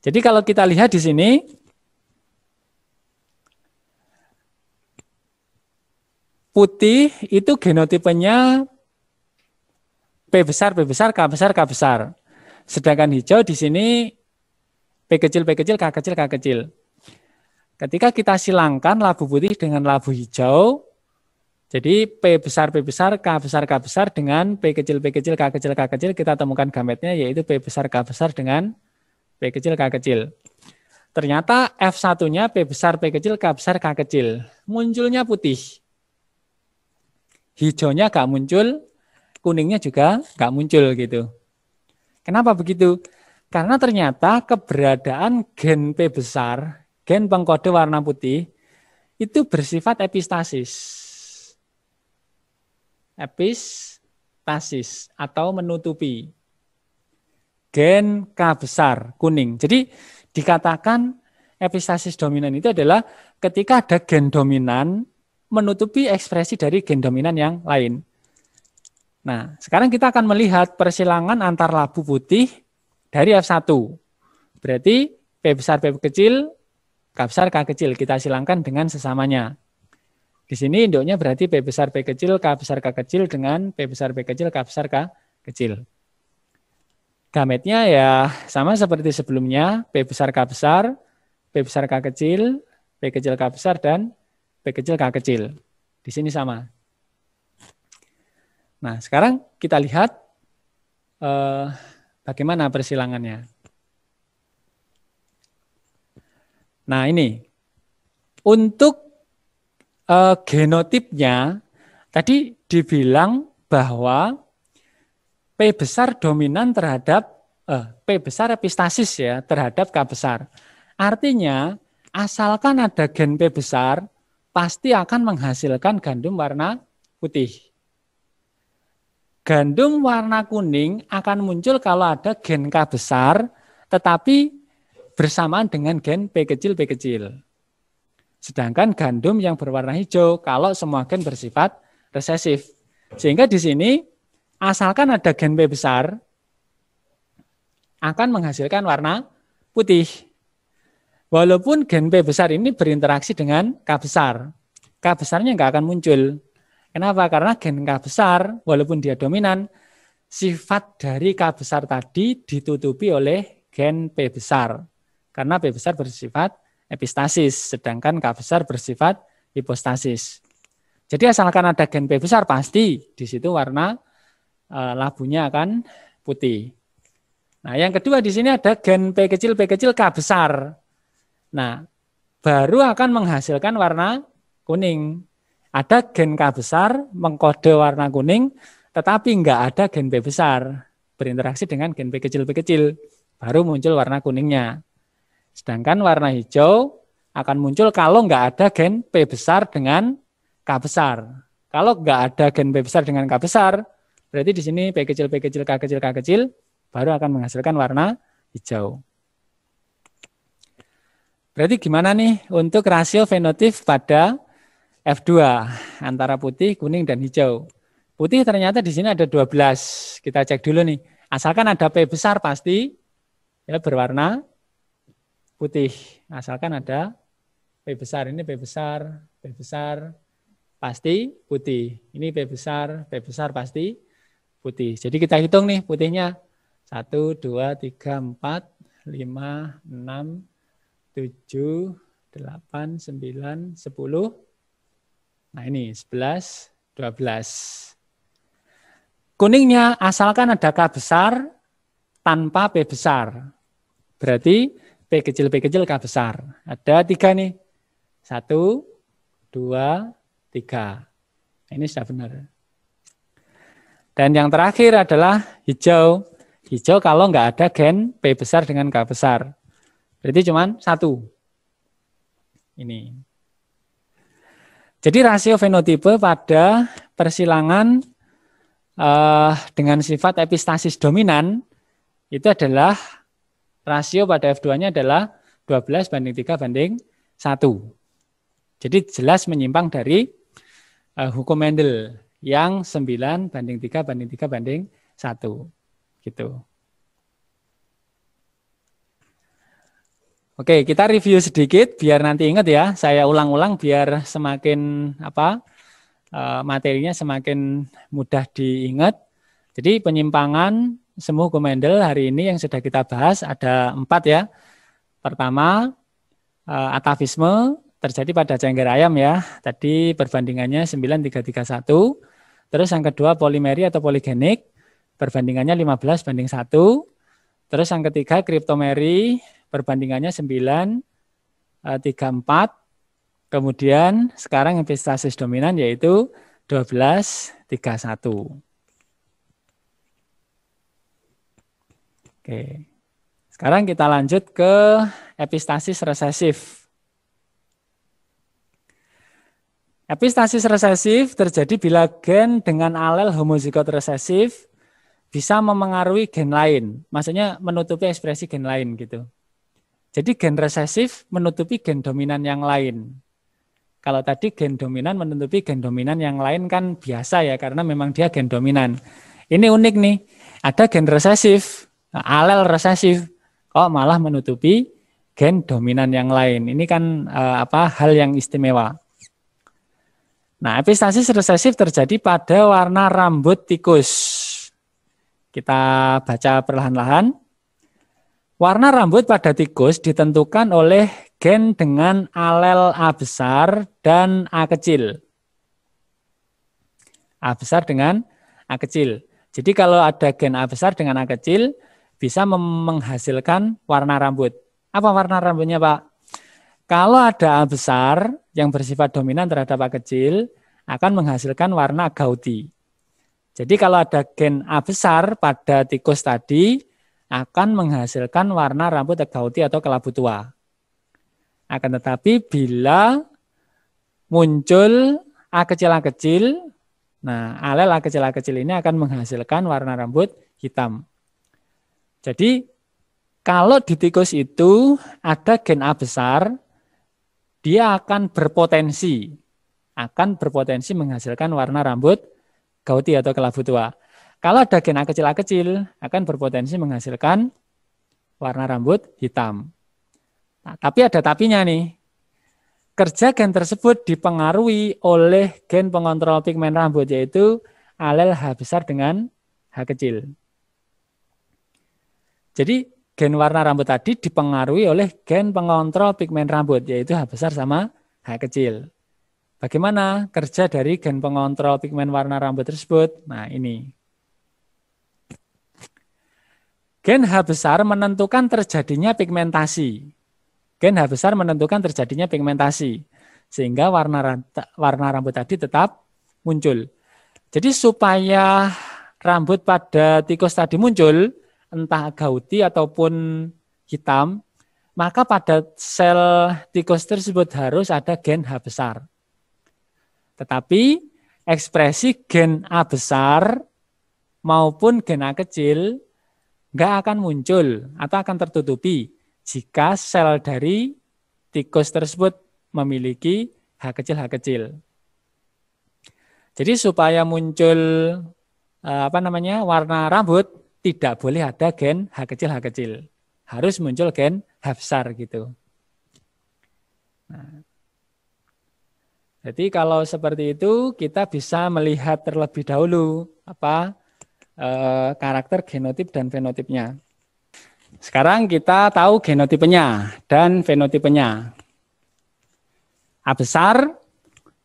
Jadi kalau kita lihat di sini, putih itu genotipenya P besar, P besar, K besar, K besar. Sedangkan hijau di sini P kecil, P kecil, K kecil, K kecil. Ketika kita silangkan labu putih dengan labu hijau, jadi P besar, P besar, K besar, K besar dengan P kecil, P kecil, K kecil, K kecil, kita temukan gametnya yaitu P besar, K besar dengan P kecil, K kecil. Ternyata F1-nya P besar, P kecil, K besar, K kecil. Munculnya putih. Hijaunya nggak muncul, kuningnya juga nggak muncul gitu. Kenapa begitu? Karena ternyata keberadaan gen P besar, gen pengkode warna putih, itu bersifat epistasis. Epistasis atau menutupi. Gen K besar, kuning. Jadi dikatakan epistasis dominan itu adalah ketika ada gen dominan menutupi ekspresi dari gen dominan yang lain. Nah, sekarang kita akan melihat persilangan antar labu putih dari F1. Berarti P besar, P kecil, K besar, K kecil. Kita silangkan dengan sesamanya. Di sini induknya berarti P besar, P kecil, K besar, K kecil dengan P besar, P kecil, K besar, K kecil. Gametnya ya sama seperti sebelumnya, P besar, K besar, P besar, K kecil, P kecil, K besar, dan P kecil, K kecil. Di sini sama. Nah, sekarang kita lihat bagaimana persilangannya. Nah, ini. Untuk genotipnya, tadi dibilang bahwa P besar dominan terhadap, P besar epistasis ya, terhadap K besar. Artinya, asalkan ada gen P besar, pasti akan menghasilkan gandum warna putih. Gandum warna kuning akan muncul kalau ada gen K besar, tetapi bersamaan dengan gen P kecil, P kecil. Sedangkan gandum yang berwarna hijau kalau semua gen bersifat resesif. Sehingga di sini, asalkan ada gen P besar, akan menghasilkan warna putih. Walaupun gen P besar ini berinteraksi dengan K besar. K besarnya nggak akan muncul. Kenapa? Karena gen K besar, walaupun dia dominan, sifat dari K besar tadi ditutupi oleh gen P besar. Karena P besar bersifat epistasis, sedangkan K besar bersifat hipostasis. Jadi asalkan ada gen P besar, pasti di situ warna labunya akan putih. Nah, yang kedua di sini ada gen P kecil, K besar. Nah, baru akan menghasilkan warna kuning. Ada gen K besar mengkode warna kuning, tetapi enggak ada gen P besar berinteraksi dengan gen P kecil, baru muncul warna kuningnya. Sedangkan warna hijau akan muncul kalau enggak ada gen P besar dengan K besar. Kalau enggak ada gen P besar dengan K besar, berarti di sini P kecil, K kecil, baru akan menghasilkan warna hijau. Berarti gimana nih untuk rasio fenotip pada F2 antara putih, kuning, dan hijau. Putih ternyata di sini ada 12. Kita cek dulu nih. Asalkan ada P besar pasti ya berwarna putih. Asalkan ada P besar, ini P besar pasti putih. Ini P besar pasti putih. Jadi kita hitung nih putihnya. 1, 2, 3, 4, 5, 6, 7, 8, 9, 10, Nah ini 11, 12. Kuningnya asalkan ada K besar tanpa P besar. Berarti P kecil K besar. Ada 3 nih. 1, 2, 3. Ini sudah benar. Dan yang terakhir adalah hijau. Hijau kalau nggak ada gen P besar dengan K besar. Berarti cuma 1. Ini. Jadi rasio fenotipe pada persilangan dengan sifat epistasis dominan itu adalah rasio pada F2-nya adalah 12 banding 3 banding 1. Jadi jelas menyimpang dari hukum Mendel yang 9 banding 3 banding 3 banding 1. Gitu. Oke, kita review sedikit biar nanti ingat ya. Saya ulang-ulang biar semakin materinya semakin mudah diingat. Jadi penyimpangan semu hukum Mendel hari ini yang sudah kita bahas ada 4 ya. Pertama, atavisme terjadi pada cengger ayam ya. Tadi perbandingannya 9331. Terus yang kedua polimeri atau poligenik. Perbandingannya 15 banding 1. Terus yang ketiga kriptomeri. Perbandingannya 934. Kemudian sekarang epistasis dominan yaitu 1231. Oke. Sekarang kita lanjut ke epistasis resesif. Epistasis resesif terjadi bila gen dengan alel homozigot resesif bisa memengaruhi gen lain. Maksudnya menutupi ekspresi gen lain gitu. Jadi gen resesif menutupi gen dominan yang lain. Kalau tadi gen dominan menutupi gen dominan yang lain kan biasa ya, karena memang dia gen dominan. Ini unik nih, ada gen resesif, alel resesif, kok malah menutupi gen dominan yang lain. Ini kan hal yang istimewa. Nah, epistasis resesif terjadi pada warna rambut tikus. Kita baca perlahan-lahan. Warna rambut pada tikus ditentukan oleh gen dengan alel A besar dan A kecil. A besar dengan A kecil. Jadi kalau ada gen A besar dengan A kecil, bisa menghasilkan warna rambut. Apa warna rambutnya, Pak? Kalau ada A besar yang bersifat dominan terhadap A kecil, akan menghasilkan warna gauti. Jadi kalau ada gen A besar pada tikus tadi, akan menghasilkan warna rambut gauti atau kelabu tua. Akan tetapi bila muncul A kecil, nah alel A kecil ini akan menghasilkan warna rambut hitam. Jadi kalau di tikus itu ada gen A besar, dia akan berpotensi menghasilkan warna rambut gauti atau kelabu tua. Kalau ada gen A kecil akan berpotensi menghasilkan warna rambut hitam. Nah, tapi ada tapinya nih. Kerja gen tersebut dipengaruhi oleh gen pengontrol pigmen rambut yaitu alel H besar dengan H kecil. Jadi gen warna rambut tadi dipengaruhi oleh gen pengontrol pigmen rambut yaitu H besar sama H kecil. Bagaimana kerja dari gen pengontrol pigmen warna rambut tersebut? Nah ini. Gen H besar menentukan terjadinya pigmentasi. Gen H besar menentukan terjadinya pigmentasi. Sehingga warna rambut tadi tetap muncul. Jadi supaya rambut pada tikus tadi muncul, entah gauti ataupun hitam, maka pada sel tikus tersebut harus ada gen H besar. Tetapi ekspresi gen A besar maupun gen A kecil nggak akan muncul atau akan tertutupi jika sel dari tikus tersebut memiliki H kecil. Jadi supaya muncul warna rambut tidak boleh ada gen H kecil. Harus muncul gen H besar gitu. Nah, jadi kalau seperti itu kita bisa melihat terlebih dahulu karakter genotip dan fenotipnya. Sekarang kita tahu genotipenya dan fenotipenya. A besar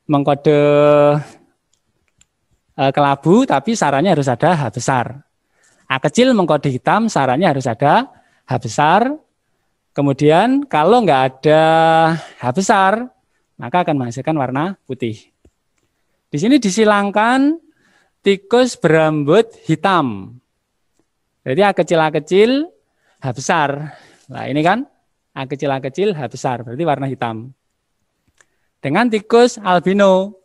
mengkode kelabu, tapi sarannya harus ada H besar. A kecil mengkode hitam, sarannya harus ada H besar. Kemudian kalau nggak ada H besar, maka akan menghasilkan warna putih. Di sini disilangkan tikus berambut hitam. Jadi A kecil, H besar. Nah ini kan A kecil, H besar, berarti warna hitam. Dengan tikus albino,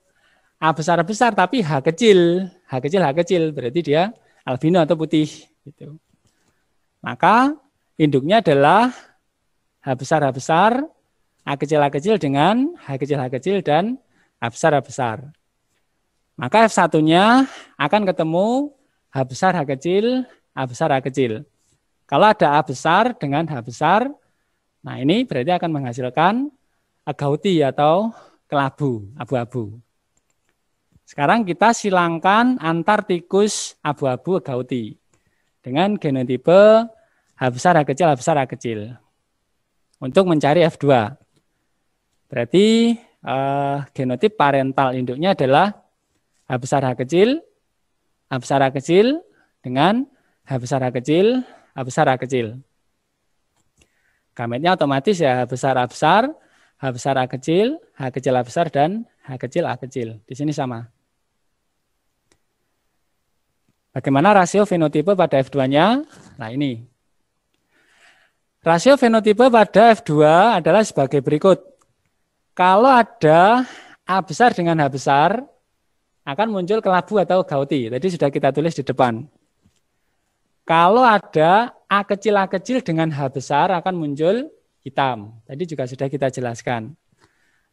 A besar tapi H kecil, berarti dia albino atau putih. Gitu. Maka induknya adalah H besar, A kecil dengan H kecil dan H besar. Maka F1-nya akan ketemu H besar, H kecil, A besar, A kecil. Kalau ada A besar dengan H besar, nah ini berarti akan menghasilkan agouti atau kelabu, abu-abu. Sekarang kita silangkan antar tikus abu-abu agouti dengan genotipe H besar, H kecil, H besar, A kecil. Untuk mencari F2. Berarti genotip parental induknya adalah H besar, H kecil, A besar, A kecil dengan H besar, H kecil, A besar, A kecil. Gametnya otomatis ya H besar, A besar, H besar, A kecil, H kecil, A besar, dan H kecil, A kecil. Di sini sama. Bagaimana rasio fenotipe pada F2-nya? Nah ini. Rasio fenotipe pada F2 adalah sebagai berikut. Kalau ada A besar dengan H besar, akan muncul kelabu atau gouti. Tadi sudah kita tulis di depan. Kalau ada A kecil dengan H besar akan muncul hitam. Tadi juga sudah kita jelaskan.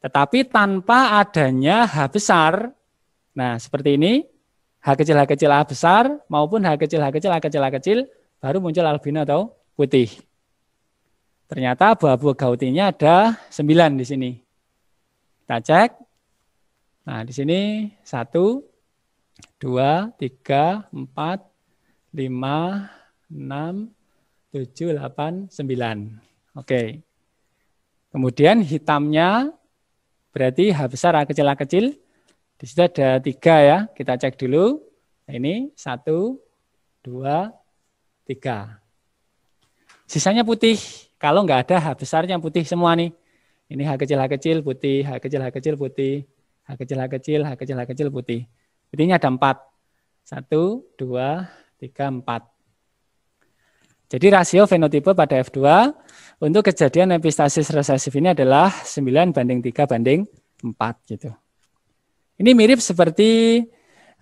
Tetapi tanpa adanya H besar, nah seperti ini, H kecil A besar maupun H kecil A kecil, baru muncul albino atau putih. Ternyata abu-abu gautinya ada 9 di sini. Kita cek. Nah di sini 1, 2, 3, 4, 5, 6, 7, 8, 9. Oke. Kemudian hitamnya berarti H besar, A kecil. Di situ ada 3 ya. Kita cek dulu. Nah, ini 1, 2, 3. Sisanya putih. Kalau nggak ada H besarnya putih semua nih. Ini H kecil putih, H kecil putih, H kecil putih. Putihnya ada 4. 1, 2, 3, 4. Jadi rasio fenotipe pada F2 untuk kejadian epistasis resesif ini adalah 9:3:4 gitu. Ini mirip seperti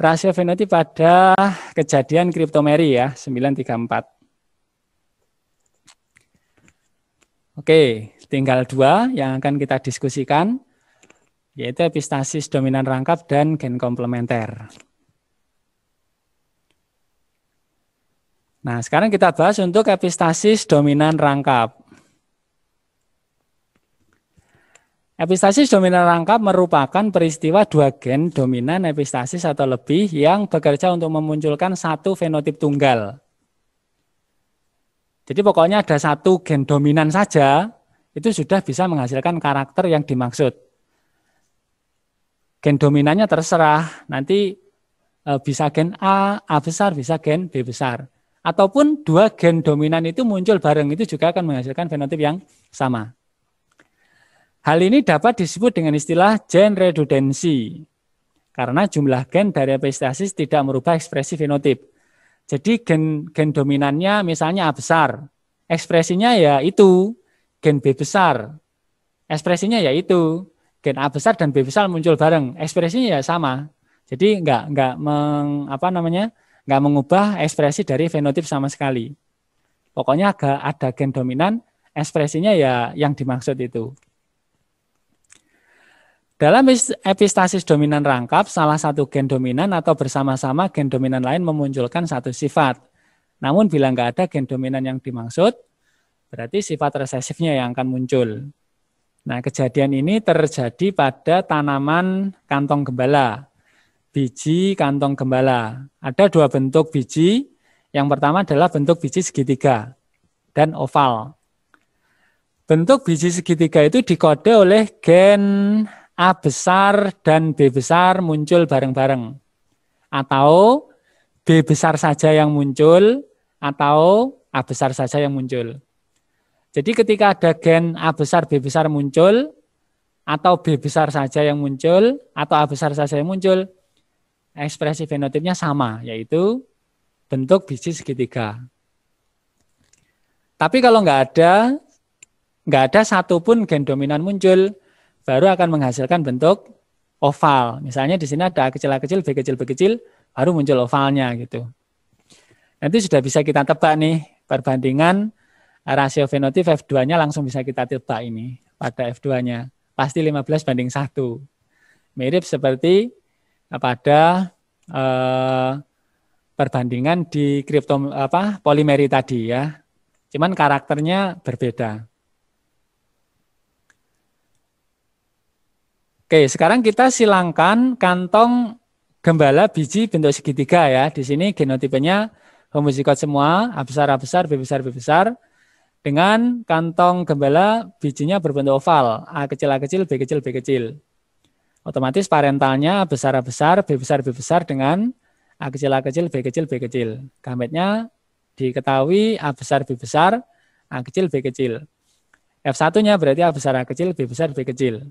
rasio fenotip pada kejadian kriptomeri ya, 9:3:4. Oke, tinggal 2 yang akan kita diskusikan, yaitu epistasis dominan rangkap dan gen komplementer. Nah, sekarang kita bahas untuk epistasis dominan rangkap. Epistasis dominan rangkap merupakan peristiwa 2 gen dominan epistasis atau lebih yang bekerja untuk memunculkan satu fenotip tunggal. Jadi pokoknya ada 1 gen dominan saja, itu sudah bisa menghasilkan karakter yang dimaksud. Gen dominannya terserah, nanti bisa gen A, A besar, bisa gen B besar. Ataupun 2 gen dominan itu muncul bareng, itu juga akan menghasilkan fenotip yang sama. Hal ini dapat disebut dengan istilah gen redundancy, karena jumlah gen dari epistasis tidak merubah ekspresi fenotip. Jadi gen dominannya misalnya A besar, ekspresinya ya itu, gen B besar, ekspresinya ya itu, gen A besar dan B besar muncul bareng, ekspresinya ya sama. Jadi nggak mengubah ekspresi dari fenotip sama sekali. Pokoknya ada gen dominan, ekspresinya ya yang dimaksud itu. Dalam epistasis dominan rangkap, salah satu gen dominan atau bersama-sama gen dominan lain memunculkan satu sifat. Namun bila nggak ada gen dominan yang dimaksud, berarti sifat resesifnya yang akan muncul. Nah, kejadian ini terjadi pada tanaman kantong gembala, biji kantong gembala. Ada 2 bentuk biji. Yang pertama adalah bentuk biji segitiga dan oval. Bentuk biji segitiga itu dikode oleh gen A besar dan B besar muncul bareng-bareng. Atau B besar saja yang muncul, atau A besar saja yang muncul. Jadi ketika ada gen A besar, B besar muncul, atau B besar saja yang muncul, atau A besar saja yang muncul, ekspresi fenotipnya sama, yaitu bentuk biji segitiga. Tapi kalau nggak ada satupun gen dominan muncul, baru akan menghasilkan bentuk oval. Misalnya di sini ada A kecil, A kecil, B kecil, B kecil, baru muncul ovalnya gitu. Nanti sudah bisa kita tebak nih perbandingan rasio fenotip F2-nya langsung bisa kita tebak ini pada F2-nya. Pasti 15:1. Mirip seperti pada perbandingan di polimeri tadi ya. Cuman karakternya berbeda. Oke, sekarang kita silangkan kantong gembala biji bentuk segitiga ya. Di sini genotipenya homozigot semua, A besar, A besar, B besar, B besar. Dengan kantong gembala bijinya berbentuk oval, A kecil, A kecil, B kecil, B kecil. Otomatis parentalnya A besar, A besar, B besar, B besar dengan A kecil, A kecil, B kecil, B kecil. Gametnya diketahui A besar, B besar, A kecil, B kecil. F1-nya berarti A besar, A kecil, B besar, B kecil.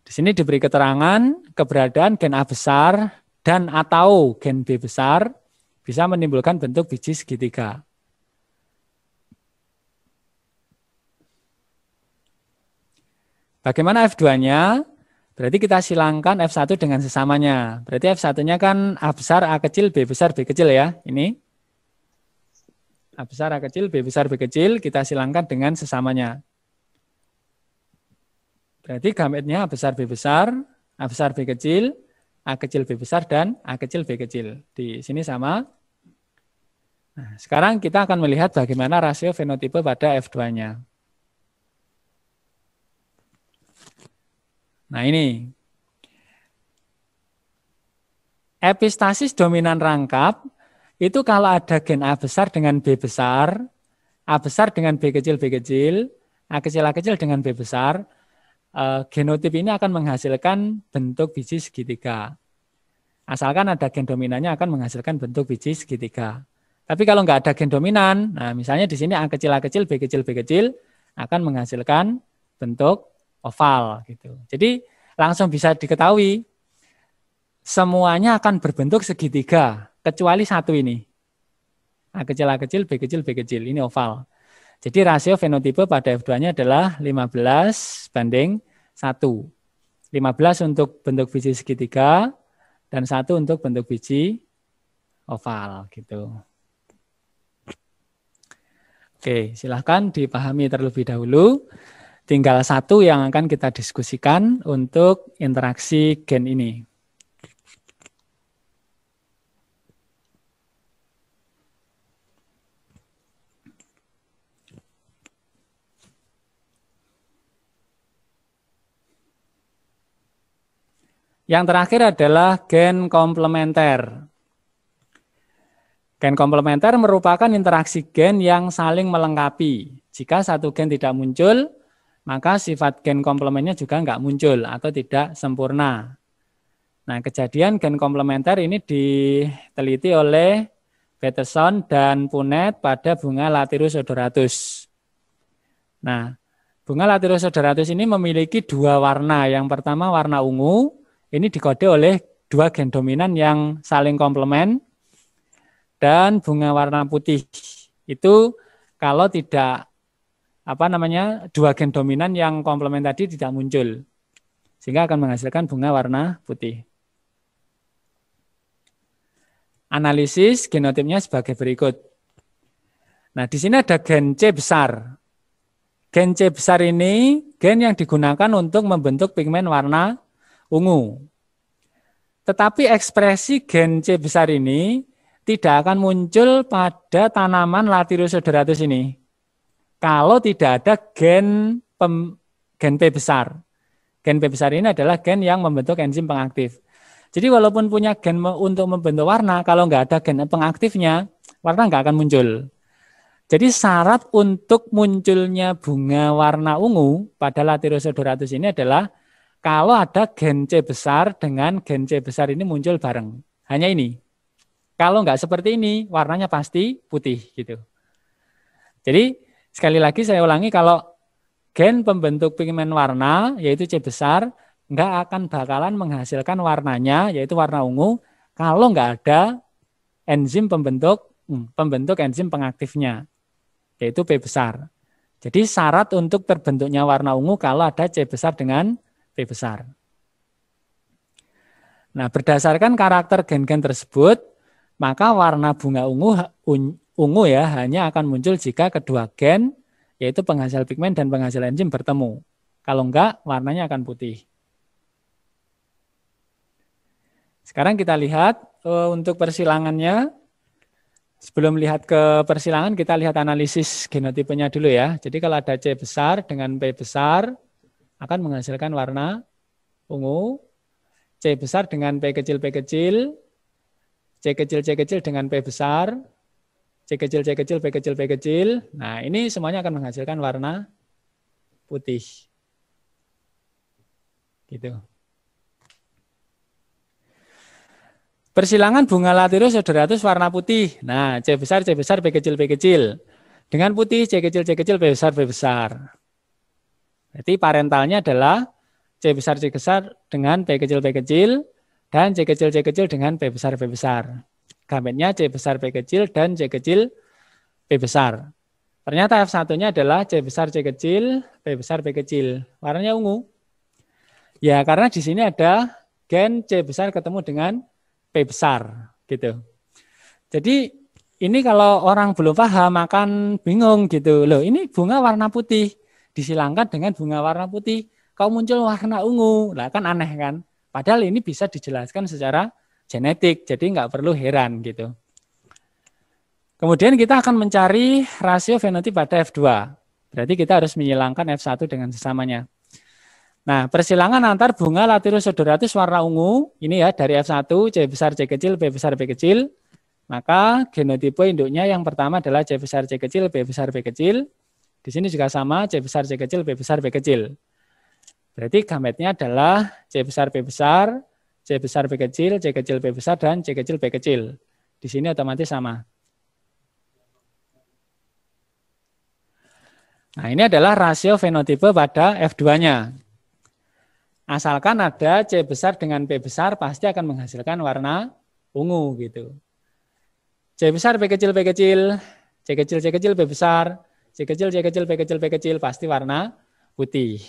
Di sini diberi keterangan keberadaan gen A besar dan atau gen B besar bisa menimbulkan bentuk biji segitiga. Bagaimana F2-nya? Berarti kita silangkan F1 dengan sesamanya. Berarti F1-nya kan A besar, A kecil, B besar, B kecil ya. Ini A besar, A kecil, B besar, B kecil, kita silangkan dengan sesamanya. Berarti gametnya A besar, B besar, A besar, B kecil, A kecil, B besar, dan A kecil, B kecil. Di sini sama. Nah, sekarang kita akan melihat bagaimana rasio fenotipe pada F2-nya. Nah ini. Epistasis dominan rangkap, itu kalau ada gen A besar dengan B besar, A besar dengan B kecil, B kecil, A kecil dengan B besar, genotip ini akan menghasilkan bentuk biji segitiga. Asalkan ada gen dominannya akan menghasilkan bentuk biji segitiga. Tapi kalau nggak ada gen dominan, nah misalnya di sini A kecil, B kecil, akan menghasilkan bentuk oval gitu. Jadi langsung bisa diketahui semuanya akan berbentuk segitiga kecuali satu ini. A kecil, B kecil, ini oval. Jadi rasio fenotipe pada F2-nya adalah 15:1. 15 untuk bentuk biji segitiga dan 1 untuk bentuk biji oval gitu. Oke, silahkan dipahami terlebih dahulu. Tinggal satu yang akan kita diskusikan untuk interaksi gen ini. Yang terakhir adalah gen komplementer. Gen komplementer merupakan interaksi gen yang saling melengkapi. Jika satu gen tidak muncul, maka sifat gen komplemennya juga nggak muncul atau tidak sempurna. Nah, kejadian gen komplementer ini diteliti oleh Peterson dan Punnett pada bunga Lathyrus odoratus. Nah, bunga Lathyrus odoratus ini memiliki dua warna. Yang pertama warna ungu, ini dikode oleh dua gen dominan yang saling komplement. Dan bunga warna putih itu kalau tidak dua gen dominan yang komplement tadi tidak muncul, sehingga akan menghasilkan bunga warna putih. Analisis genotipnya sebagai berikut. Nah, di sini ada gen C besar. Gen C besar ini gen yang digunakan untuk membentuk pigmen warna ungu. Tetapi ekspresi gen C besar ini tidak akan muncul pada tanaman Lathyrus odoratus ini kalau tidak ada gen P besar. Gen P besar ini adalah gen yang membentuk enzim pengaktif. Jadi walaupun punya gen untuk membentuk warna, kalau nggak ada gen pengaktifnya, warna nggak akan muncul. Jadi syarat untuk munculnya bunga warna ungu pada Lathyrus odoratus ini adalah kalau ada gen C besar dengan gen C besar ini muncul bareng. Hanya ini. Kalau nggak seperti ini, warnanya pasti putih gitu. Jadi sekali lagi saya ulangi, kalau gen pembentuk pigmen warna yaitu C besar nggak akan bakalan menghasilkan warnanya yaitu warna ungu kalau nggak ada enzim pembentuk enzim pengaktifnya yaitu P besar. Jadi syarat untuk terbentuknya warna ungu kalau ada C besar dengan P besar. Nah, berdasarkan karakter gen-gen tersebut, maka warna bunga ungu ya hanya akan muncul jika kedua gen yaitu penghasil pigmen dan penghasil enzim bertemu. Kalau enggak, warnanya akan putih. Sekarang kita lihat untuk persilangannya. Sebelum lihat ke persilangan, kita lihat analisis genotipenya dulu ya. Jadi kalau ada C besar dengan P besar, akan menghasilkan warna ungu. C besar dengan P kecil C kecil dengan P besar, C kecil, P kecil, P kecil. Nah ini semuanya akan menghasilkan warna putih. Gitu. Persilangan bunga Lathyrus odoratus warna putih. Nah, C besar, P kecil, P kecil. Dengan putih, C kecil, P besar, P besar. Berarti parentalnya adalah C besar dengan P kecil, dan C kecil dengan P besar, P besar. Gametnya C besar, P kecil, dan C kecil, P besar. Ternyata F1-nya adalah C besar, P besar, P kecil. Warnanya ungu. Ya, karena di sini ada gen C besar ketemu dengan P besar gitu. Jadi ini kalau orang belum paham akan bingung gitu. Loh, ini bunga warna putih disilangkan dengan bunga warna putih, kok muncul warna ungu. Lah kan aneh kan? Padahal ini bisa dijelaskan secara genetik, jadi nggak perlu heran gitu. Kemudian kita akan mencari rasio fenotip pada F2. Berarti kita harus menyilangkan F1 dengan sesamanya. Nah, persilangan antar bunga Lathyrus odoratus warna ungu, ini ya dari F1, C besar, C kecil, P besar, P kecil. Maka genotipe induknya yang pertama adalah C besar, C kecil, P besar, P kecil. Di sini juga sama, C besar, C kecil, P besar, P kecil. Berarti gametnya adalah C besar, P besar, C besar, P kecil, C kecil, P besar, dan C kecil, P kecil. Di sini otomatis sama. Nah, ini adalah rasio fenotipe pada F2-nya. Asalkan ada C besar dengan P besar pasti akan menghasilkan warna ungu gitu. C besar, P kecil, P kecil, C kecil, P besar, C kecil, P kecil, P kecil pasti warna putih.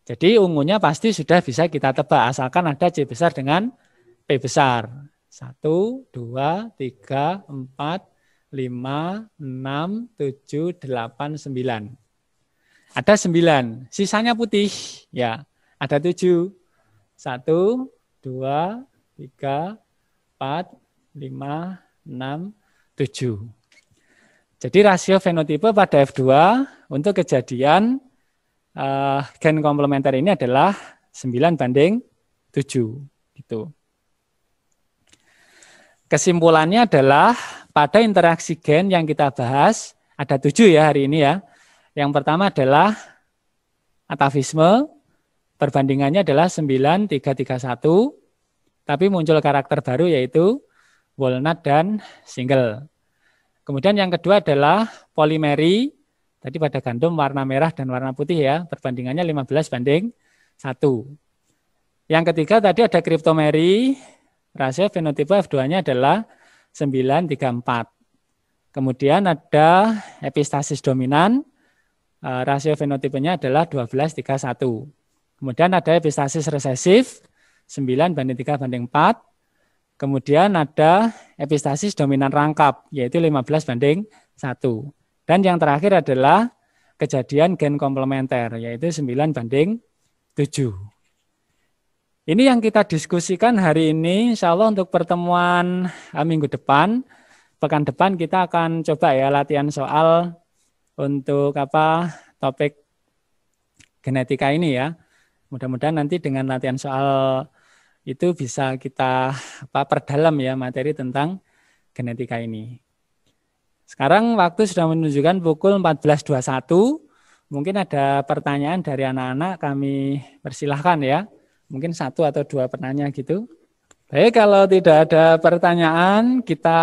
Jadi ungunya pasti sudah bisa kita tebak asalkan ada C besar dengan P besar. 1, 2, 3, 4, 5, 6, 7, 8, 9. Ada 9, sisanya putih ya. Ada 7. 1, 2, 3, 4, 5, 6, 7. Jadi rasio fenotipe pada F2 untuk kejadian gen komplementer ini adalah 9:7. Gitu. Kesimpulannya adalah pada interaksi gen yang kita bahas, ada 7 ya hari ini ya. Yang pertama adalah atavisme. Perbandingannya adalah 9:3:1, tapi muncul karakter baru yaitu walnut dan single. Kemudian yang kedua adalah polimeri, tadi pada gandum warna merah dan warna putih ya, perbandingannya 15:1. Yang ketiga tadi ada kriptomeri, rasio fenotipe F2-nya adalah 9:3:4. Kemudian ada epistasis dominan, rasio fenotipenya adalah 12:3:1. Kemudian ada epistasis resesif 9:3:4. Kemudian ada epistasis dominan rangkap yaitu 15:1. Dan yang terakhir adalah kejadian gen komplementer yaitu 9:7. Ini yang kita diskusikan hari ini. Insya Allah untuk pertemuan minggu depan, pekan depan kita akan coba ya latihan soal untuk topik genetika ini ya. Mudah-mudahan nanti dengan latihan soal itu bisa kita perdalam ya materi tentang genetika ini. Sekarang waktu sudah menunjukkan pukul 14.21. Mungkin ada pertanyaan dari anak-anak, kami persilahkan ya. Mungkin 1 atau 2 penanya gitu. Baik, kalau tidak ada pertanyaan, kita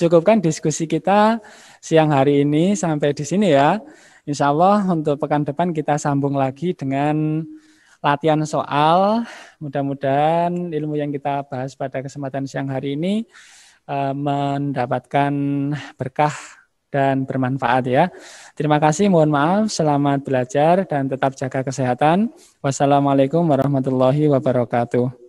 cukupkan diskusi kita siang hari ini sampai di sini ya. Insya Allah untuk pekan depan kita sambung lagi dengan latihan soal. Mudah-mudahan ilmu yang kita bahas pada kesempatan siang hari ini mendapatkan berkah dan bermanfaat ya. Terima kasih, mohon maaf, selamat belajar dan tetap jaga kesehatan. Wassalamualaikum warahmatullahi wabarakatuh.